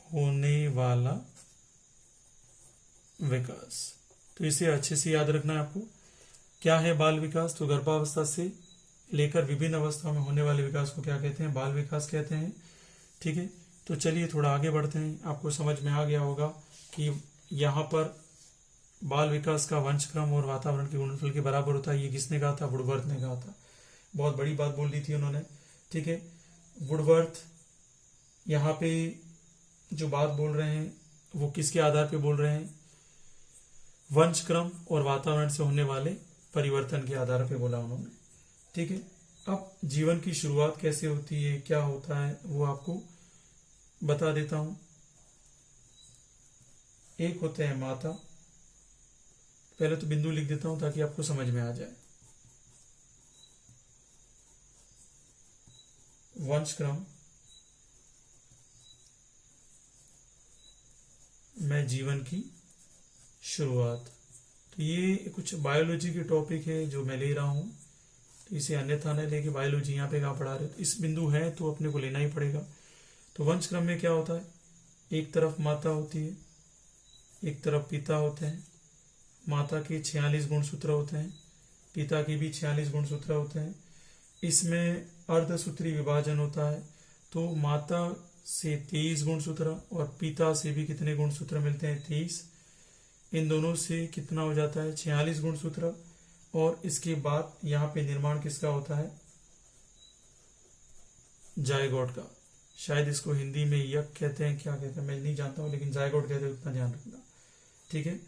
होने वाला विकास। तो इसे अच्छे से याद रखना है आपको। क्या है बाल विकास? तो गर्भावस्था से लेकर विभिन्न अवस्थाओं में होने वाले विकास को क्या कहते हैं? बाल विकास कहते हैं। ठीक है, तो चलिए थोड़ा आगे बढ़ते हैं। आपको समझ में आ गया होगा कि यहाँ पर बाल विकास का वंशक्रम और वातावरण के गुणनफल के बराबर होता है। ये किसने कहा था? वुडवर्थ ने कहा था। बहुत बड़ी बात बोल दी थी उन्होंने। ठीक है, वुडवर्थ यहाँ पे जो बात बोल रहे हैं वो किसके आधार पे बोल रहे हैं? वंशक्रम और वातावरण से होने वाले परिवर्तन के आधार पे बोला उन्होंने। ठीक है, अब जीवन की शुरुआत कैसे होती है, क्या होता है, वो आपको बता देता हूं। एक होते हैं माता, पहले तो बिंदु लिख देता हूं ताकि आपको समझ में आ जाए। वंशक्रम में जीवन की शुरुआत, तो ये कुछ बायोलॉजी के टॉपिक है जो मैं ले रहा हूं, तो इसे अन्यथा न लेके बायोलॉजी यहाँ पे कहाँ पढ़ा रहे, तो इस बिंदु है तो अपने को लेना ही पड़ेगा। तो वंशक्रम में क्या होता है, एक तरफ माता होती है, एक तरफ पिता होते हैं। माता के 46 गुणसूत्र होते हैं, पिता के भी 46 गुणसूत्र होते हैं। इसमें अर्धसूत्री विभाजन होता है, तो माता से 23 गुणसूत्र और पिता से भी कितने गुणसूत्र मिलते हैं? 23। इन दोनों से कितना हो जाता है? 46 गुणसूत्र। और इसके बाद यहाँ पे निर्माण किसका होता है? जायगोट का। शायद इसको हिंदी में यक कहते हैं, क्या कहते हैं मैं नहीं जानता हूँ, लेकिन जायगोट कहते हैं, उतना ध्यान रखना। ठीक है,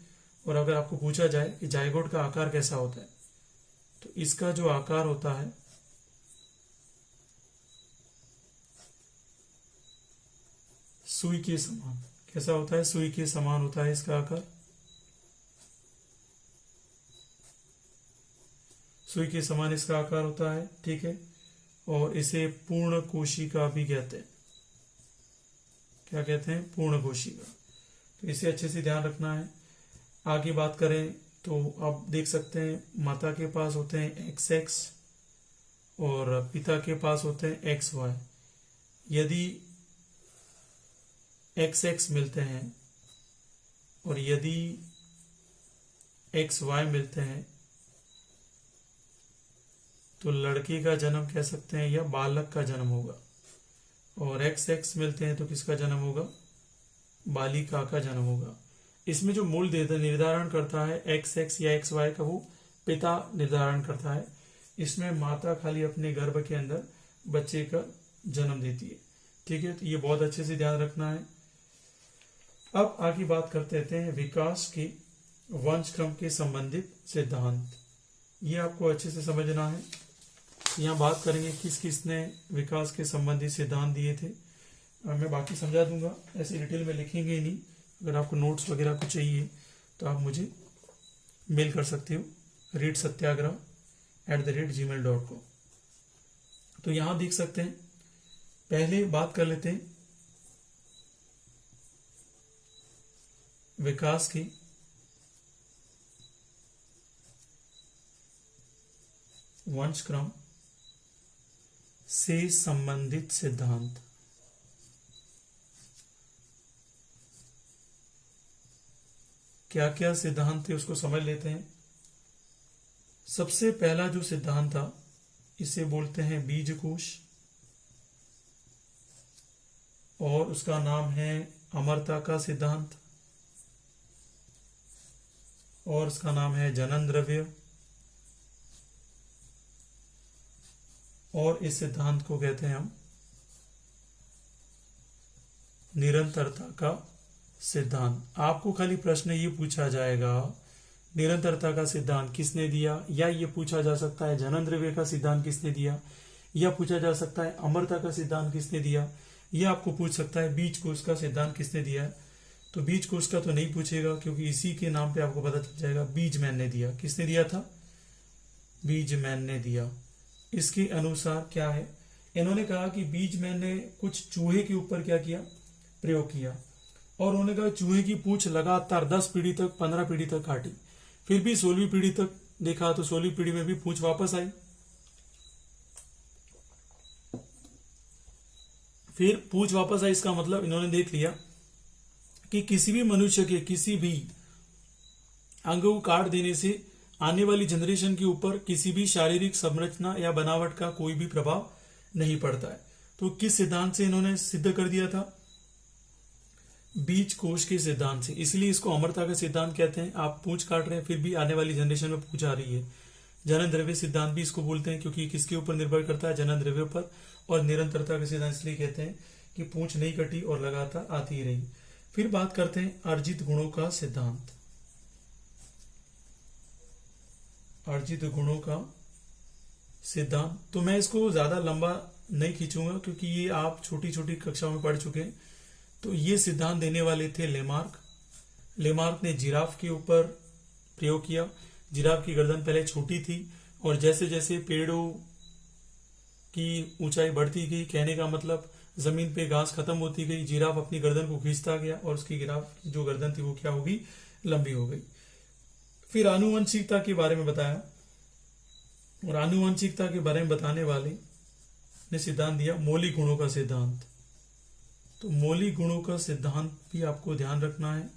और अगर आपको पूछा जाए कि जायगोट का आकार कैसा होता है, तो इसका जो आकार होता है सुई के समान। कैसा होता है? सुई के समान होता है इसका आकार। सुई के समान इसका आकार होता है। ठीक है, और इसे पूर्ण कोशिका भी कहते हैं। क्या कहते हैं? पूर्ण कोशिका। तो इसे अच्छे से ध्यान रखना है। आगे बात करें तो आप देख सकते हैं माता के पास होते हैं XX और पिता के पास होते हैं XY। यदि XX मिलते हैं और यदि XY मिलते हैं तो लड़के का जन्म कह सकते हैं या बालक का जन्म होगा, और XX मिलते हैं तो किसका जन्म होगा? बालिका का जन्म होगा। इसमें जो मूल निर्धारण करता है XX या XY का, वो पिता निर्धारण करता है। इसमें माता खाली अपने गर्भ के अंदर बच्चे का जन्म देती है। ठीक है, तो ये बहुत अच्छे से ध्यान रखना है। अब आगे बात करते हैं विकास के वंशक्रम के संबंधित सिद्धांत। ये आपको अच्छे से समझना है। यहाँ बात करेंगे किस किसने विकास के संबंधित सिद्धांत दिए थे। मैं बाकी समझा दूंगा, ऐसे डिटेल में लिखेंगे ही नहीं। अगर आपको नोट्स वगैरह कुछ चाहिए तो आप मुझे मेल कर सकते हो readsatyagraha@gmail.com। तो यहां देख सकते हैं, पहले बात कर लेते हैं विकास की वंशक्रम से संबंधित सिद्धांत। क्या क्या सिद्धांत थे उसको समझ लेते हैं। सबसे पहला जो सिद्धांत था इसे बोलते हैं बीजकोश, और उसका नाम है अमरता का सिद्धांत, और उसका नाम है जनन द्रव्य, और इस सिद्धांत को कहते हैं हम निरंतरता का सिद्धांत। आपको खाली प्रश्न ये पूछा जाएगा निरंतरता का सिद्धांत किसने दिया, या ये पूछा जा सकता है जनन द्रव्य का सिद्धांत किसने दिया, या पूछा जा सकता है अमरता का सिद्धांत किसने दिया, या आपको पूछ सकता है बीज कोश का सिद्धांत किसने दिया है। तो बीज कोश का तो नहीं पूछेगा, क्योंकि इसी के नाम पे आपको पता चल जाएगा बीजमैन ने दिया। किसने दिया था? बीजमैन ने दिया। इसके अनुसार क्या है, इन्होंने कहा कि बीजमैन ने कुछ चूहे के ऊपर क्या किया? प्रयोग किया, और उन्होंने कहा चूहे की पूंछ लगातार 10 पीढ़ी तक, 15 पीढ़ी तक काटी, फिर भी 16वीं पीढ़ी तक देखा तो 16वीं पीढ़ी में भी पूंछ वापस आई। फिर पूंछ वापस आई, इसका मतलब इन्होंने देख लिया कि किसी भी मनुष्य के किसी भी अंग को काट देने से आने वाली जनरेशन के ऊपर किसी भी शारीरिक संरचना या बनावट का कोई भी प्रभाव नहीं पड़ता है। तो किस सिद्धांत से इन्होंने सिद्ध कर दिया था? बीज कोश के सिद्धांत से। इसलिए इसको अमरता का सिद्धांत कहते हैं। आप पूंछ काट रहे हैं फिर भी आने वाली जनरेशन में पूंछ आ रही है। जनन द्रव्य सिद्धांत भी इसको बोलते हैं, क्योंकि किसके ऊपर निर्भर करता है? जनन द्रव्य पर। और निरंतरता का सिद्धांत इसलिए कहते हैं कि पूंछ नहीं कटी और लगातार आती ही रही। फिर बात करते हैं अर्जित गुणों का सिद्धांत। अर्जित गुणों का सिद्धांत, तो मैं इसको ज्यादा लंबा नहीं खींचूंगा क्योंकि ये आप छोटी छोटी कक्षाओं में पढ़ चुके हैं। तो ये सिद्धांत देने वाले थे लेमार्क। लेमार्क ने जिराफ के ऊपर प्रयोग किया। जिराफ की गर्दन पहले छोटी थी और जैसे जैसे पेड़ों की ऊंचाई बढ़ती गई, कहने का मतलब जमीन पे घास खत्म होती गई, जिराफ अपनी गर्दन को खींचता गया और उसकी जिराफ की जो गर्दन थी वो क्या होगी, लंबी हो गई। फिर आनुवंशिकता के बारे में बताया और आनुवंशिकता के बारे में बताने वाले ने सिद्धांत दिया मौलिक गुणों का सिद्धांत। तो मौलिक गुणों का सिद्धांत भी आपको ध्यान रखना है।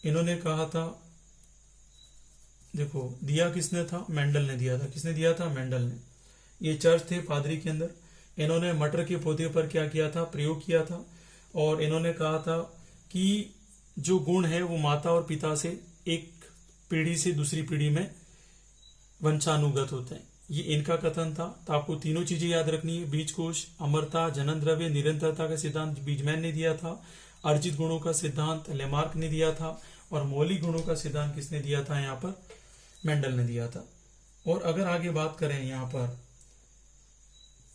इन्होंने कहा था, देखो दिया किसने था, मेंडल ने दिया था। किसने दिया था, मेंडल ने। ये चर्च थे पादरी के अंदर, इन्होंने मटर के पौधे पर क्या किया था, प्रयोग किया था। और इन्होंने कहा था कि जो गुण है वो माता और पिता से एक पीढ़ी से दूसरी पीढ़ी में वंशानुगत होते हैं। ये इनका कथन था। तो आपको तीनों चीजें याद रखनी है, बीज कोश, अमरता, जनन द्रव्य, निरंतरता का सिद्धांत बीजमैन ने दिया था। अर्जित गुणों का सिद्धांत लेमार्क ने दिया था और मौलिक गुणों का सिद्धांत किसने दिया था, यहाँ पर मेंडल ने दिया था। और अगर आगे बात करें यहाँ पर,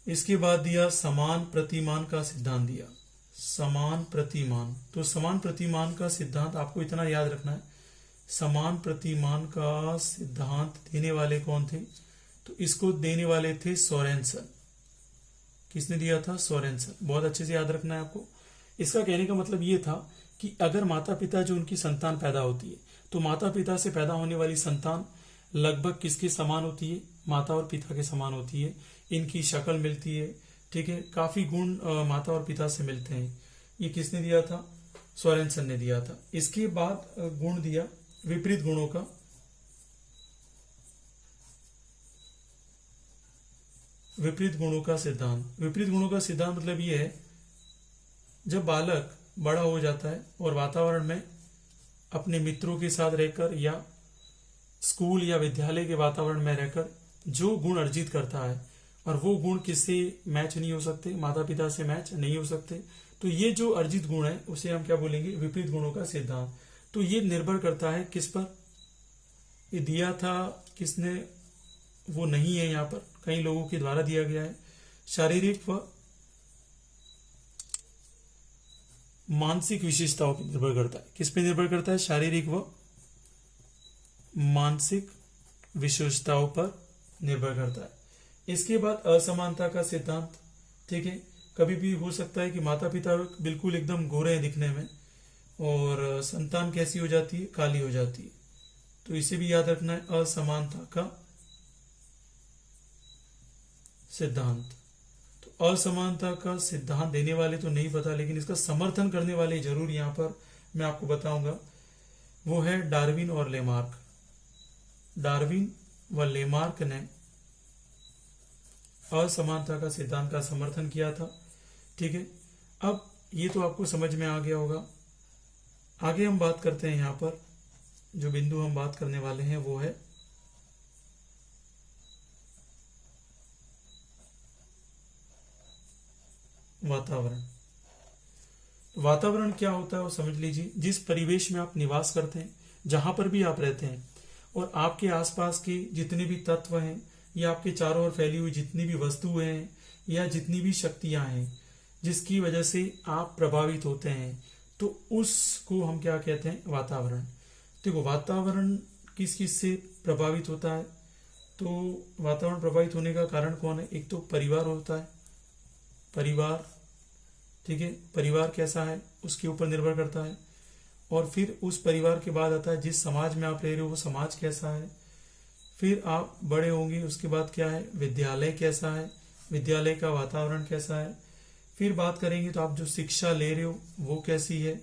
इसके बाद दिया समान प्रतिमान का सिद्धांत दिया। समान प्रतिमान, तो समान प्रतिमान का सिद्धांत आपको इतना याद रखना है, समान प्रतिमान का सिद्धांत देने वाले कौन थे, तो इसको देने वाले थे सोरेनसन। किसने दिया था, सोरेनसन। बहुत अच्छे से याद रखना है आपको। इसका कहने का मतलब ये था कि अगर माता पिता जो उनकी संतान पैदा होती है, तो माता पिता से पैदा होने वाली संतान लगभग किसके समान होती है, माता और पिता के समान होती है। इनकी शक्ल मिलती है, ठीक है, काफी गुण माता और पिता से मिलते हैं। ये किसने दिया था, सोरेनसन ने दिया था। इसके बाद गुण दिया विपरीत गुणों का। विपरीत गुणों का सिद्धांत। विपरीत गुणों का सिद्धांत मतलब ये है, जब बालक बड़ा हो जाता है और वातावरण में अपने मित्रों के साथ रहकर या स्कूल या विद्यालय के वातावरण में रहकर जो गुण अर्जित करता है, और वो गुण किससे मैच नहीं हो सकते, माता पिता से मैच नहीं हो सकते, तो ये जो अर्जित गुण है उसे हम क्या बोलेंगे, विपरीत गुणों का सिद्धांत। तो ये निर्भर करता है किस पर, ये दिया था किसने, वो नहीं है यहाँ पर, कई लोगों के द्वारा दिया गया है। शारीरिक व मानसिक विशेषताओं पर निर्भर करता है। किस पे निर्भर करता है, शारीरिक व मानसिक विशेषताओं पर निर्भर करता है। इसके बाद असमानता का सिद्धांत, ठीक है, कभी भी हो सकता है कि माता पिता बिल्कुल एकदम गोरे हैं दिखने में और संतान कैसी हो जाती है, काली हो जाती है, तो इसे भी याद रखना है, असमानता का सिद्धांत। तो असमानता का सिद्धांत देने वाले तो नहीं पता, लेकिन इसका समर्थन करने वाले जरूर यहां पर मैं आपको बताऊंगा, वो है डार्विन और लेमार्क। डार्विन व लेमार्क ने असमानता का सिद्धांत का समर्थन किया था, ठीक है। अब ये तो आपको समझ में आ गया होगा। आगे हम बात करते हैं, यहां पर जो बिंदु हम बात करने वाले हैं वो है वातावरण। वातावरण क्या होता है वो समझ लीजिए। जिस परिवेश में आप निवास करते हैं, जहां पर भी आप रहते हैं, और आपके आसपास के जितने भी तत्व हैं या आपके चारों ओर फैली हुई जितनी भी वस्तुएं हैं या जितनी भी शक्तियां हैं जिसकी वजह से आप प्रभावित होते हैं, तो उसको हम क्या कहते हैं, वातावरण। देखो वातावरण किस किस से प्रभावित होता है, तो वातावरण प्रभावित होने का कारण कौन है, एक तो परिवार होता है, परिवार, ठीक है, परिवार कैसा है उसके ऊपर निर्भर करता है। और फिर उस परिवार के बाद आता है जिस समाज में आप रह रहे हो वो समाज कैसा है। फिर आप बड़े होंगे उसके बाद क्या है, विद्यालय कैसा है, विद्यालय का वातावरण कैसा है। फिर बात करेंगे तो आप जो शिक्षा ले रहे हो वो कैसी है।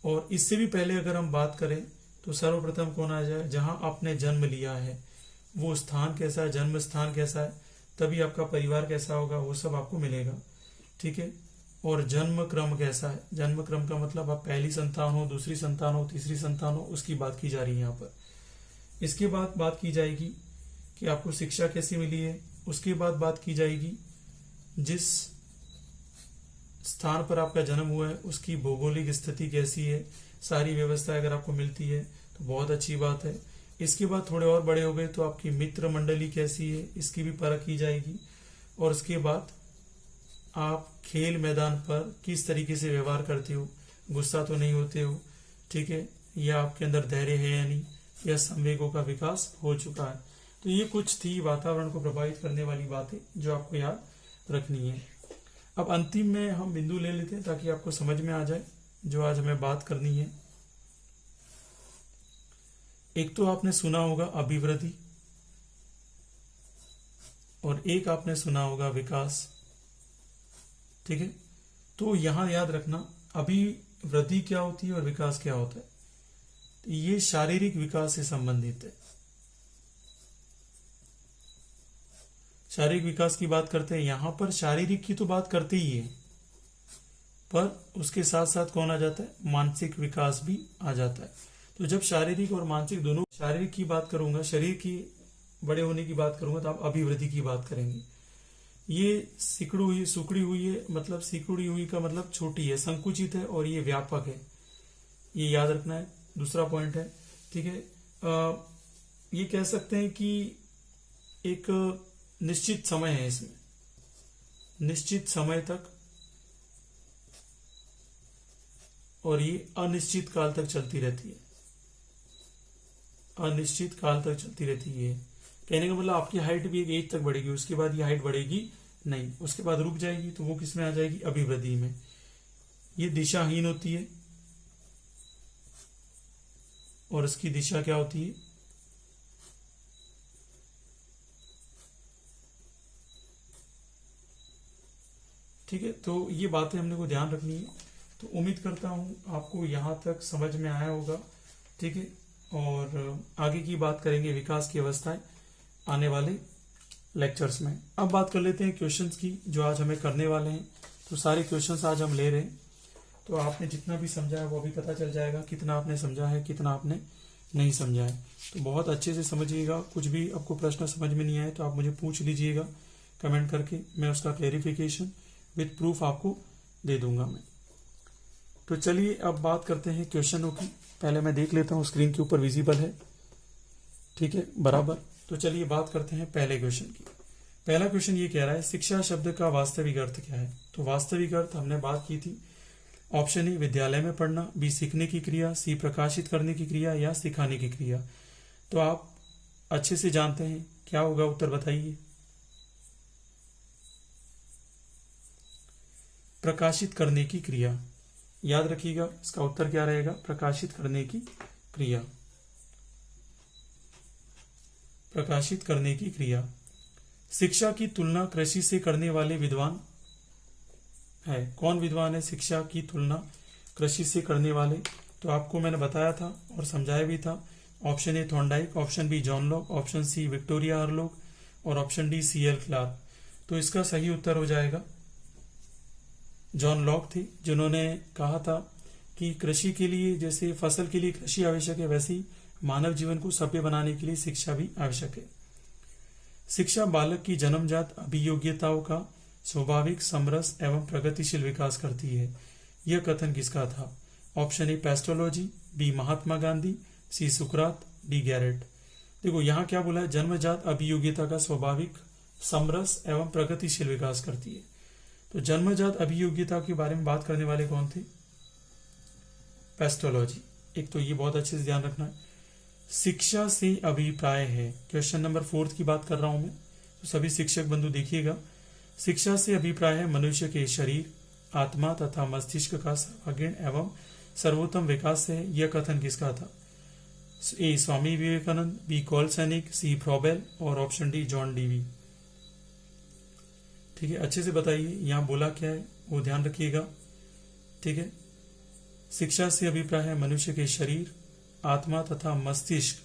और इससे भी पहले अगर हम बात करें तो सर्वप्रथम कौन आ जाए, जहां आपने जन्म लिया है वो स्थान कैसा है, जन्म स्थान कैसा है, तभी आपका परिवार कैसा होगा, वो सब आपको मिलेगा, ठीक है। और जन्म क्रम कैसा है, जन्म क्रम का मतलब आप पहली संतान हो, दूसरी संतान हो, तीसरी संतान हो, उसकी बात की जा रही है यहाँ पर। इसके बाद बात की जाएगी कि आपको शिक्षा कैसी मिली है। उसके बाद बात की जाएगी जिस स्थान पर आपका जन्म हुआ है उसकी भौगोलिक स्थिति कैसी है, सारी व्यवस्था अगर आपको मिलती है तो बहुत अच्छी बात है। इसके बाद थोड़े और बड़े हो गए तो आपकी मित्र मंडली कैसी है, इसकी भी परख की जाएगी। और उसके बाद आप खेल मैदान पर किस तरीके से व्यवहार करते हो, गुस्सा तो नहीं होते हो, ठीक है, या आपके अंदर धैर्य है या नहीं, या संवेगों का विकास हो चुका है। तो ये कुछ थी वातावरण को प्रभावित करने वाली बातें जो आपको याद रखनी है। अब अंतिम में हम बिंदु ले लेते हैं ताकि आपको समझ में आ जाए जो आज हमें बात करनी है। एक तो आपने सुना होगा अभिवृद्धि और एक आपने सुना होगा विकास, ठीक है। तो यहां याद रखना अभिवृद्धि क्या होती है और विकास क्या होता है। तो ये शारीरिक विकास से संबंधित है। शारीरिक विकास की बात करते हैं, यहां पर शारीरिक की तो बात करते ही है, पर उसके साथ साथ कौन आ जाता है, मानसिक विकास भी आ जाता है। तो जब शारीरिक और मानसिक दोनों, शारीरिक की बात करूंगा, शरीर की बड़े होने की बात करूंगा, तो आप अभिवृद्धि की बात करेंगे। ये सुकड़ी हुई है, मतलब सिकुड़ी हुई का मतलब छोटी है, संकुचित है, और ये व्यापक है, ये याद रखना है। दूसरा पॉइंट है, ठीक है, ये कह सकते हैं कि एक निश्चित समय है, इसमें निश्चित समय तक, और ये अनिश्चित काल तक चलती रहती है, अनिश्चित काल तक चलती रहती है। कहने का मतलब आपकी हाइट भी एक एज तक बढ़ेगी, उसके बाद ये हाइट बढ़ेगी नहीं, उसके बाद रुक जाएगी, तो वो किस में आ जाएगी, अभिवृद्धि में। ये दिशाहीन होती है और इसकी दिशा क्या होती है, ठीक है। तो ये बातें हमने को ध्यान रखनी है। तो उम्मीद करता हूं आपको यहां तक समझ में आया होगा, ठीक है। और आगे की बात करेंगे विकास की अवस्थाएं आने वाले लेक्चर्स में। अब बात कर लेते हैं क्वेश्चंस की जो आज हमें करने वाले हैं। तो सारे क्वेश्चंस आज हम ले रहे हैं, तो आपने जितना भी समझा है वो भी पता चल जाएगा, कितना आपने समझा है, कितना आपने नहीं समझा है। तो बहुत अच्छे से समझिएगा। कुछ भी आपको प्रश्न समझ में नहीं आए तो आप मुझे पूछ लीजिएगा कमेंट करके, मैं उसका क्लेरिफिकेशन विद प्रूफ आपको दे दूंगा मैं। तो चलिए अब बात करते हैं क्वेश्चनों की। पहले मैं देख लेता हूँ स्क्रीन के ऊपर विजिबल है, ठीक है, बराबर। तो चलिए बात करते हैं पहले क्वेश्चन की। पहला क्वेश्चन ये कह रहा है शिक्षा शब्द का वास्तविक अर्थ क्या है। तो वास्तविक अर्थ हमने बात की थी। ऑप्शन ए विद्यालय में पढ़ना, बी सीखने की क्रिया, सी प्रकाशित करने की क्रिया, या सिखाने की क्रिया। तो आप अच्छे से जानते हैं क्या होगा, उत्तर बताइए। प्रकाशित करने की क्रिया, याद रखिएगा इसका उत्तर क्या रहेगा, प्रकाशित करने की क्रिया, प्रकाशित करने की क्रिया। शिक्षा की तुलना कृषि से करने वाले विद्वान है, कौन विद्वान है शिक्षा की तुलना कृषि से करने वाले। तो आपको मैंने बताया था और समझाया भी था। Option A Thorndike, option B John Locke, option C Victoria Hurlock, और ऑप्शन डी सीएल क्लार्क। तो इसका सही उत्तर हो जाएगा जॉन लॉक थे, जिन्होंने कहा था कि कृषि के लिए, जैसे फसल के लिए कृषि आवश्यक है, वैसे ही मानव जीवन को सभ्य बनाने के लिए शिक्षा भी आवश्यक है। शिक्षा बालक की जन्मजात अभियोग्यताओं का स्वाभाविक, समरस एवं प्रगतिशील विकास करती है। यह कथन किसका था। ऑप्शन ए पेस्टोलॉजी, बी महात्मा गांधी, सी सुकरात, डी गैरेट। देखो यहां क्या बोला है, जन्मजात अभियोग्यता का स्वाभाविक, समरस एवं प्रगतिशील विकास करती है। तो जन्मजात अभियोग्यता के बारे में बात करने वाले कौन थे, पेस्टोलॉजी। एक तो ये बहुत अच्छे से ध्यान रखना है। शिक्षा से अभिप्राय है, क्वेश्चन नंबर 4 की बात कर रहा हूं मैं, तो सभी शिक्षक बंधु देखिएगा। शिक्षा से अभिप्राय है मनुष्य के शरीर, आत्मा तथा मस्तिष्क का सर्वांगीण एवं सर्वोत्तम विकास है। यह कथन किसका था। ए स्वामी विवेकानंद, बी कॉल सैनिक, सी फ्रॉबेल, और ऑप्शन डी जॉन डीवी। ठीक है, अच्छे से बताइए यहां बोला क्या है वो ध्यान रखिएगा, ठीक है। शिक्षा से अभिप्राय है मनुष्य के शरीर, आत्मा तथा मस्तिष्क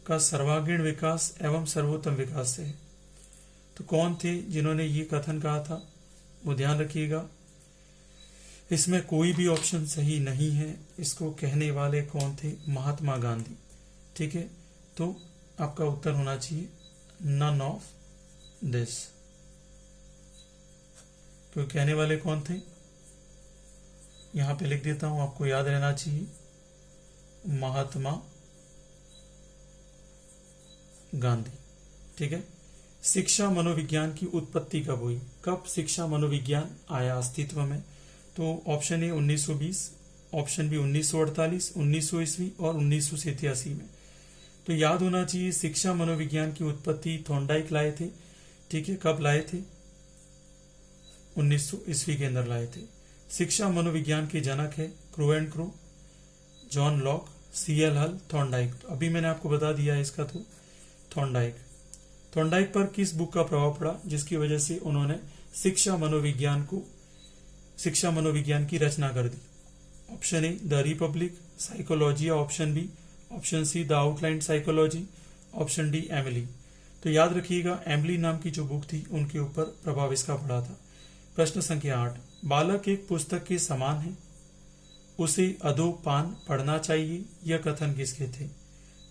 का सर्वांगीण विकास एवं सर्वोत्तम विकास है। तो कौन थे जिन्होंने ये कथन कहा था, वो ध्यान रखिएगा। इसमें कोई भी ऑप्शन सही नहीं है। इसको कहने वाले कौन थे, महात्मा गांधी, ठीक है। तो आपका उत्तर होना चाहिए नन ऑफ दिस। तो कहने वाले कौन थे, यहां पे लिख देता हूं, आपको याद रहना चाहिए, महात्मा गांधी। ठीक है। शिक्षा मनोविज्ञान की उत्पत्ति कब हुई, कब शिक्षा मनोविज्ञान आया अस्तित्व में? तो ऑप्शन ए 1920, ऑप्शन बी 1948, 1900 ईस्वी और 1987 में। तो याद होना चाहिए, शिक्षा मनोविज्ञान की उत्पत्ति थॉर्नडाइक लाए थे। ठीक है, कब लाए थे? 1900 ईस्वी के अंदर लाए थे। शिक्षा मनोविज्ञान के जनक है Crow and Crow, John Locke, CL Hull, Thorndike. तो अभी मैंने आपको बता दिया है इसका, तो थॉर्नडाइक। थॉर्नडाइक पर किस बुक का प्रभाव पड़ा जिसकी वजह से उन्होंने शिक्षा मनोविज्ञान की रचना कर दी? Option A the Republic, psychology, option B, option C the outline psychology, option D Emile. तो याद रखिएगा, एमिली नाम की जो बुक थी उनके ऊपर प्रभाव इसका पड़ा था। प्रश्न संख्या 8, बालक एक पुस्तक के समान है, उसे अधो पान पढ़ना चाहिए, यह कथन किसके थे?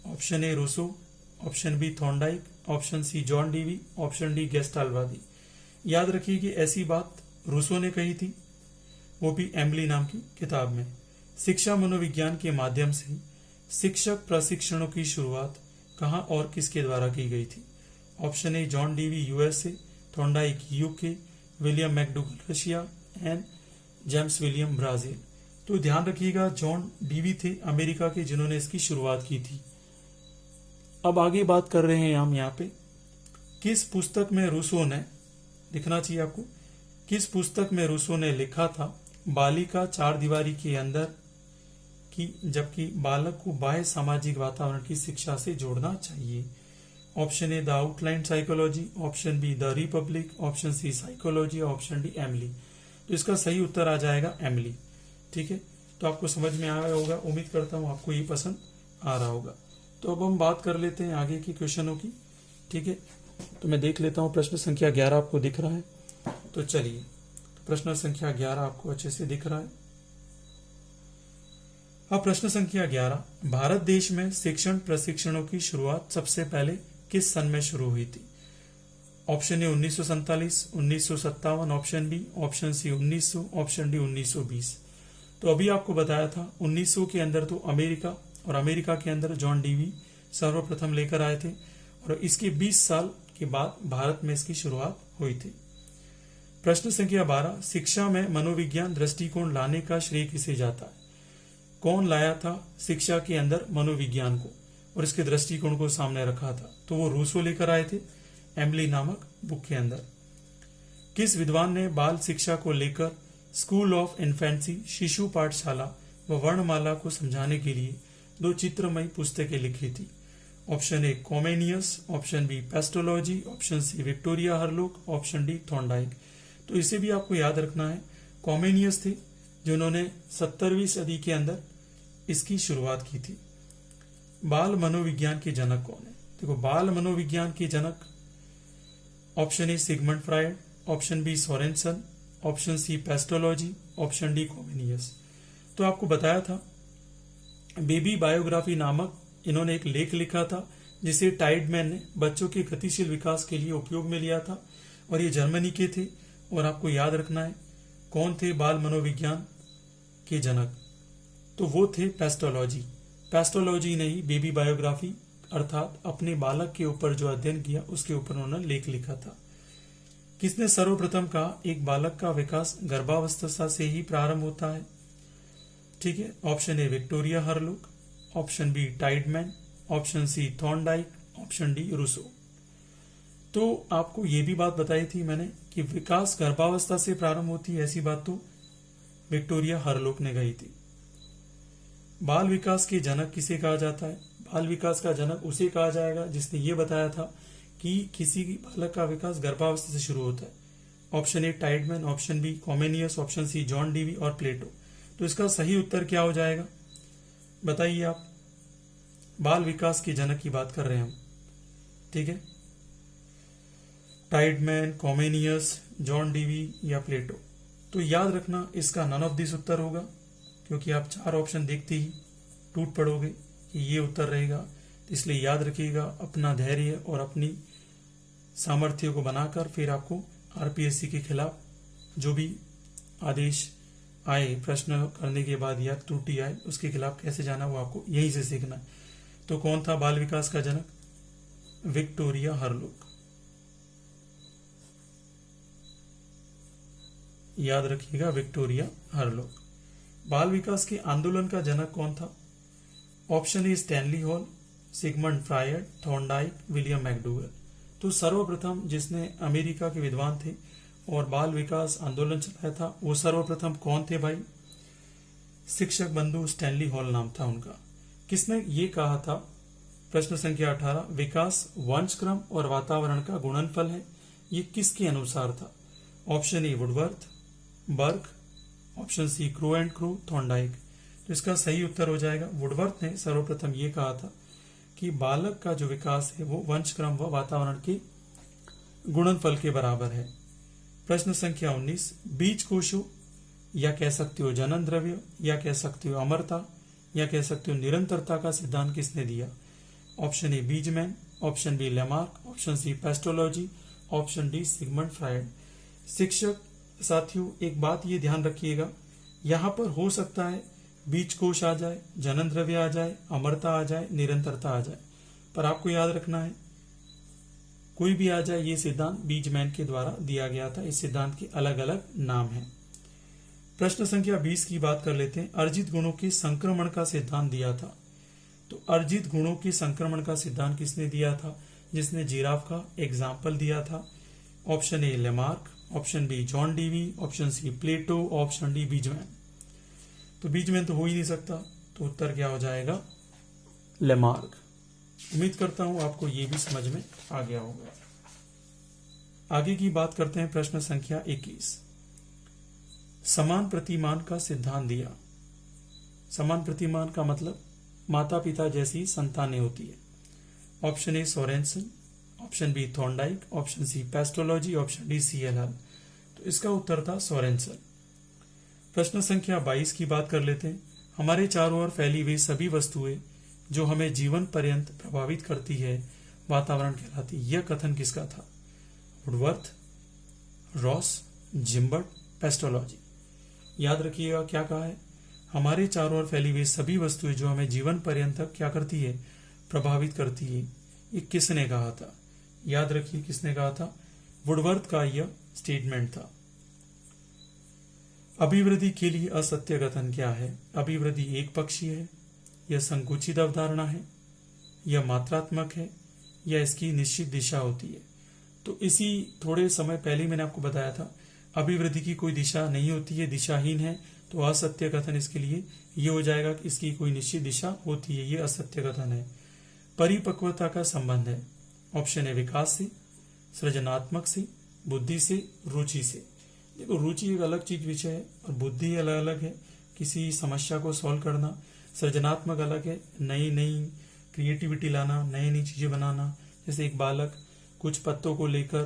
Option A Rousseau, option B Thorndike, option C John Dewey, option D गेस्टाल्टवादी। याद रखिए कि ऐसी बात रूसो ने कही थी, वो भी एमिली नाम की किताब में। शिक्षा मनोविज्ञान के माध्यम से शिक्षक प्रशिक्षणों की शुरुआत कहां और किसके द्वारा की गई थी? Option A John Dewey USA, Thorndike UK, William McDougall Russia and James William Brazil. तो ध्यान रखिएगा, जॉन डीवी थे अमेरिका के जिन्होंने इसकी शुरुआत की थी। अब आगे बात कर रहे हैं हम यहाँ पे, किस पुस्तक में रूसो ने, लिखना चाहिए आपको, किस पुस्तक में रूसो ने लिखा था बालिका चार दीवारी के अंदर की, जबकि बालक को बाह्य सामाजिक वातावरण की शिक्षा से जोड़ना चाहिए? Option A the outline psychology, option B the Republic, option C psychology, option D Emile. तो इसका सही उत्तर आ जाएगा एमिली। ठीक है, तो आपको समझ में आया होगा, उम्मीद करता हूं आपको ये पसंद आ रहा होगा। तो अब हम बात कर लेते हैं आगे की क्वेश्चनों की। ठीक है, तो मैं देख लेता हूं, प्रश्न संख्या 11 आपको दिख रहा है? तो चलिए, प्रश्न संख्या 11 आपको अच्छे से दिख रहा है। अब प्रश्न संख्या 11, भारत देश में शिक्षण प्रशिक्षणों की शुरुआत सबसे पहले किस सन में शुरू हुई थी? Option A 1947, 1957, option B, option C 1900, option D 1920। तो अभी आपको बताया था 1900 के अंदर तो अमेरिका, और अमेरिका के अंदर जॉन डीवी सर्वप्रथम लेकर आए थे, और इसके 20 साल के बाद भारत में इसकी शुरुआत हुई थी। प्रश्न संख्या 12, शिक्षा में मनोविज्ञान दृष्टिकोण लाने का श्रेय किसे जाता है? कौन लाया था शिक्षा के अंदर मनोविज्ञान को और इसके दृष्टिकोण को सामने रखा था? तो वो रूसो लेकर आए थे एमिली नामक बुक के अंदर। किस विद्वान ने बाल शिक्षा को लेकर स्कूल ऑफ इन्फेंसी, शिशु पाठशाला व वर्णमाला को समझाने के लिए 2 चित्रमयी पुस्तकें लिखी थी? Option A Comenius, option B Pestalozzi, option C Victoria Hurlock, option D Thorndike. तो इसे भी आपको याद रखना है, कॉमेनियस थे जिन्होंने 17वीं सदी के अंदर इसकी शुरुआत की थी। बाल मनोविज्ञान के जनक कौन है? देखो, बाल मनोविज्ञान के जनक option A Sigmund Freud, option B Sorenson, option C Pestalozzi, option D Comenius. तो आपको बताया था, बेबी बायोग्राफी नामक इन्होंने एक लेख लिखा था जिसे टाइडमैन ने बच्चों के गतिशील विकास के लिए उपयोग में लिया था, और ये जर्मनी के थे। और आपको याद रखना है कौन थे बाल मनोविज्ञान के जनक? तो वो थे पेस्टोलॉजी। पेस्टोलॉजी ने ही बेबी बायोग्राफी अर्थात अपने बालक के ऊपर जो अध्ययन किया उसके ऊपर उन्होंने लेख लिखा था। किसने सर्वप्रथम कहा एक बालक का विकास गर्भावस्था से ही प्रारंभ होता है? ठीक है, option A Victoria Hurlock, option B Tiedemann, option C Thorndike, option D Rousseau. तो आपको ये भी बात बताई थी मैंने कि विकास गर्भावस्था से प्रारंभ होती है, ऐसी बात तो विक्टोरिया हरलोक ने कही थी। बाल विकास के जनक किसे कहा जाता है? बाल विकास का जनक उसे कहा जाएगा जिसने ये बताया था कि किसी बालक का विकास गर्भावस्था से शुरू होता है। Option A Tiedemann, option B Comenius, option C John Dewey और प्लेटो। तो इसका सही उत्तर क्या हो जाएगा बताइए आप? बाल विकास के जनक की बात कर रहे हैं हम। ठीक है, टाइडमैन, कॉमेनियस, जॉन डीवी या प्लेटो। तो याद रखना इसका नन ऑफ दिस उत्तर होगा, क्योंकि आप 4 ऑप्शन देखते ही टूट पड़ोगे कि ये उत्तर रहेगा। इसलिए याद रखिएगा, अपना धैर्य और अपनी सामर्थ्य को बनाकर फिर आपको आरपीएससी के खिलाफ जो भी आदेश आए प्रश्न करने के बाद या त्रुटि आए उसके खिलाफ कैसे जाना वो आपको यहीं से सीखना है। तो कौन था बाल विकास का जनक? विक्टोरिया हरलोक। याद रखिएगा, विक्टोरिया हरलोक। बाल विकास के आंदोलन का जनक कौन था? Option A Stanley Hall, Sigmund Freud, Thorndike, William McDougall. तो सर्वप्रथम जिसने अमेरिका के विद्वान थे और बाल विकास आंदोलन चलाया था वो सर्वप्रथम कौन थे भाई? शिक्षक बंधु स्टैनली हॉल नाम था उनका। किसने ये कहा था? प्रश्न संख्या 18, विकास वंशक्रम और वातावरण का गुणनफल है, ये किसके अनुसार था? Option A Woodworth, Burg, option C Crow and Crow, Thorndike. तो इसका सही उत्तर हो जाएगा वुडवर्थ ने सर्वप्रथम ये कहा था कि बालक का जो विकास है वो वंशक्रम व वातावरण के गुणनफल के बराबर है। प्रश्न संख्या 19, बीज कोशों या कह सकते हो जनन द्रव्य या कह सकते हो अमरता या कह सकते हो निरंतरता का सिद्धांत किसने दिया? Option A Weismann, option B Lamarck, option C Pestalozzi, option D Sigmund Freud. शिक्षक साथियों एक बात ये ध्यान रखिएगा, यहां पर हो सकता है बीज कोश आ जाए, जनन द्रव्य आ जाए, अमरता आ जाए, निरंतरता आ जाए, पर आपको याद रखना है कोई भी आ जाए ये सिद्धांत बीजमैन के द्वारा दिया गया था। इस सिद्धांत के अलग अलग नाम हैं। प्रश्न संख्या 20 की बात कर लेते हैं। अर्जित गुणों के संक्रमण का सिद्धांत दिया था। तो अर्जित गुणों के संक्रमण का सिद्धांत किसने दिया था? जिसने जिराफ का एग्जाम्पल दिया था। Option A Lamarck, option B John Dewey, option C Plato, option D Weismann. तो बीजमैन तो हो ही नहीं सकता, तो उत्तर क्या हो जाएगा? लेमार्क। उम्मीद करता हूं आपको ये भी समझ में आ गया होगा। आगे की बात करते हैं। प्रश्न संख्या 21, समान प्रतिमान का सिद्धांत दिया। समान प्रतिमान का मतलब माता पिता जैसी संतानें होती है। Option A Sorenson, option B Thorndike, option C Pestalozzi, option D CLL. तो इसका उत्तर था सोरेनसन। प्रश्न संख्या 22 की बात कर लेते हैं। हमारे चारों ओर फैली हुई सभी वस्तुएं जो हमें जीवन पर्यंत प्रभावित करती है वातावरण कहलाती है। यह कथन किसका था? वुडवर्थ, रॉस, जिम्बर्ट, पेस्टोलॉजी। याद रखिएगा क्या कहा है? हमारे चारों ओर फैली हुई सभी वस्तुएं जो हमें जीवन पर्यंत तक क्या करती है? प्रभावित करती है। ये किसने कहा था? याद रखिए किसने कहा था? वुडवर्थ का यह स्टेटमेंट था। अभिवृद्धि के लिए असत्य कथन क्या है? अभिवृद्धि एक पक्षीय है, यह संकुचित अवधारणा है, यह मात्रात्मक है, या इसकी निश्चित दिशा होती है। तो इसी थोड़े समय पहले मैंने आपको बताया था अभिवृद्धि की कोई दिशा नहीं होती है, दिशाहीन है। तो असत्य कथन इसके लिए ये हो जाएगा कि इसकी कोई निश्चित दिशा होती है, ये असत्य कथन है। परिपक्वता का संबंध है। ऑप्शन है विकास से, सृजनात्मक से, बुद्धि से, रुचि से। देखो रुचि एक अलग चीज विषय है और बुद्धि अलग अलग है, किसी समस्या को सॉल्व करना। सृजनात्मक अलग है, नई नई क्रिएटिविटी लाना, नई नई चीजें बनाना। जैसे एक बालक कुछ पत्तों को लेकर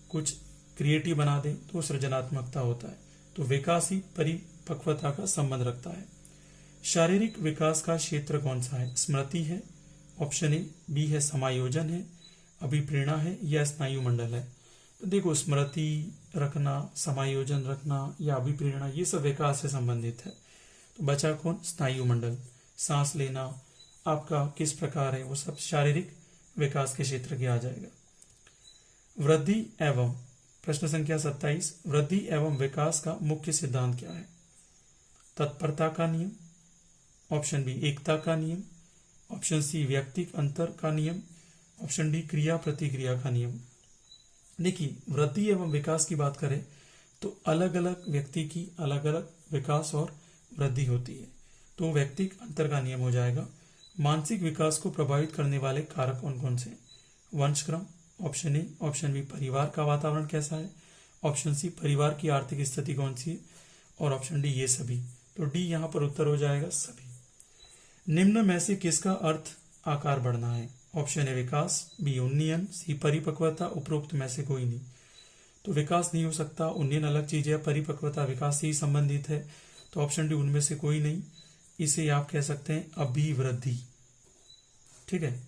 कुछ क्रिएटिव बना दे तो सृजनात्मकता होता है। तो विकास ही परिपक्वता का संबंध रखता है। शारीरिक विकास का क्षेत्र कौन सा है? स्मृति है, ऑप्शन ए, बी है समायोजन है, अभिप्रेरणा है, या स्नायु मंडल है। तो देखो स्मृति रखना, समायोजन रखना या अभिप्रेरणा ये सब विकास से संबंधित है। तो बचा कौन? स्नायु मंडल। सांस लेना आपका किस प्रकार है वो सब शारीरिक विकास के क्षेत्र के आ जाएगा। वृद्धि एवं प्रश्न संख्या 27, वृद्धि एवं विकास का मुख्य सिद्धांत क्या है? तत्परता का नियम, ऑप्शन बी एकता का नियम, ऑप्शन सी व्यक्तिक अंतर का नियम, ऑप्शन डी क्रिया प्रतिक्रिया का नियम। देखिए वृद्धि एवं विकास की बात करें तो अलग अलग व्यक्ति की अलग अलग विकास और वृद्धि होती है। तो व्यक्तिक अंतर का नियम हो जाएगा। मानसिक विकास को प्रभावित करने वाले कारक कौन कौन से? वंशक्रम, ऑप्शन ए, ऑप्शन बी परिवार का वातावरण कैसा है, ऑप्शन सी परिवार की आर्थिक स्थिति कौन सी है, और ऑप्शन डी ये सभी। तो डी यहाँ पर उत्तर हो जाएगा सभी। निम्न में से किसका अर्थ आकार बढ़ना है? ऑप्शन ए विकास, बी उन्नयन, सी परिपक्वता, उपरोक्त में से कोई नहीं। तो विकास नहीं हो सकता, उन्नयन अलग चीज है, परिपक्वता विकास से ही संबंधित है। तो ऑप्शन डी उनमें से कोई नहीं। इसे आप कह सकते हैं अभिवृद्धि। ठीक है।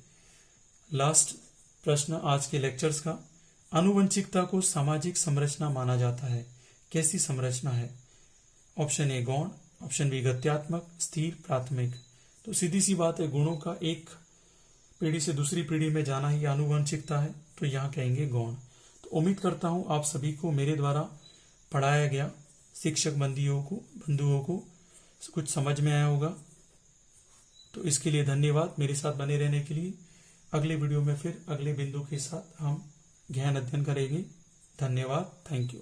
लास्ट प्रश्न आज के लेक्चर्स का, आनुवंशिकता को सामाजिक संरचना माना जाता है, कैसी संरचना है? ऑप्शन ए गौण, ऑप्शन बी गत्यात्मक, स्थिर, प्राथमिक। तो सीधी सी बात है, गुणों का एक पीढ़ी से दूसरी पीढ़ी में जाना ही आनुवंशिकता है, तो यहाँ कहेंगे गौण। तो उम्मीद करता हूँ आप सभी को मेरे द्वारा पढ़ाया गया शिक्षक बंधुओं को कुछ समझ में आया होगा। तो इसके लिए धन्यवाद मेरे साथ बने रहने के लिए। अगले वीडियो में फिर अगले बिंदु के साथ हम गहन अध्ययन करेंगे। धन्यवाद, थैंक यू।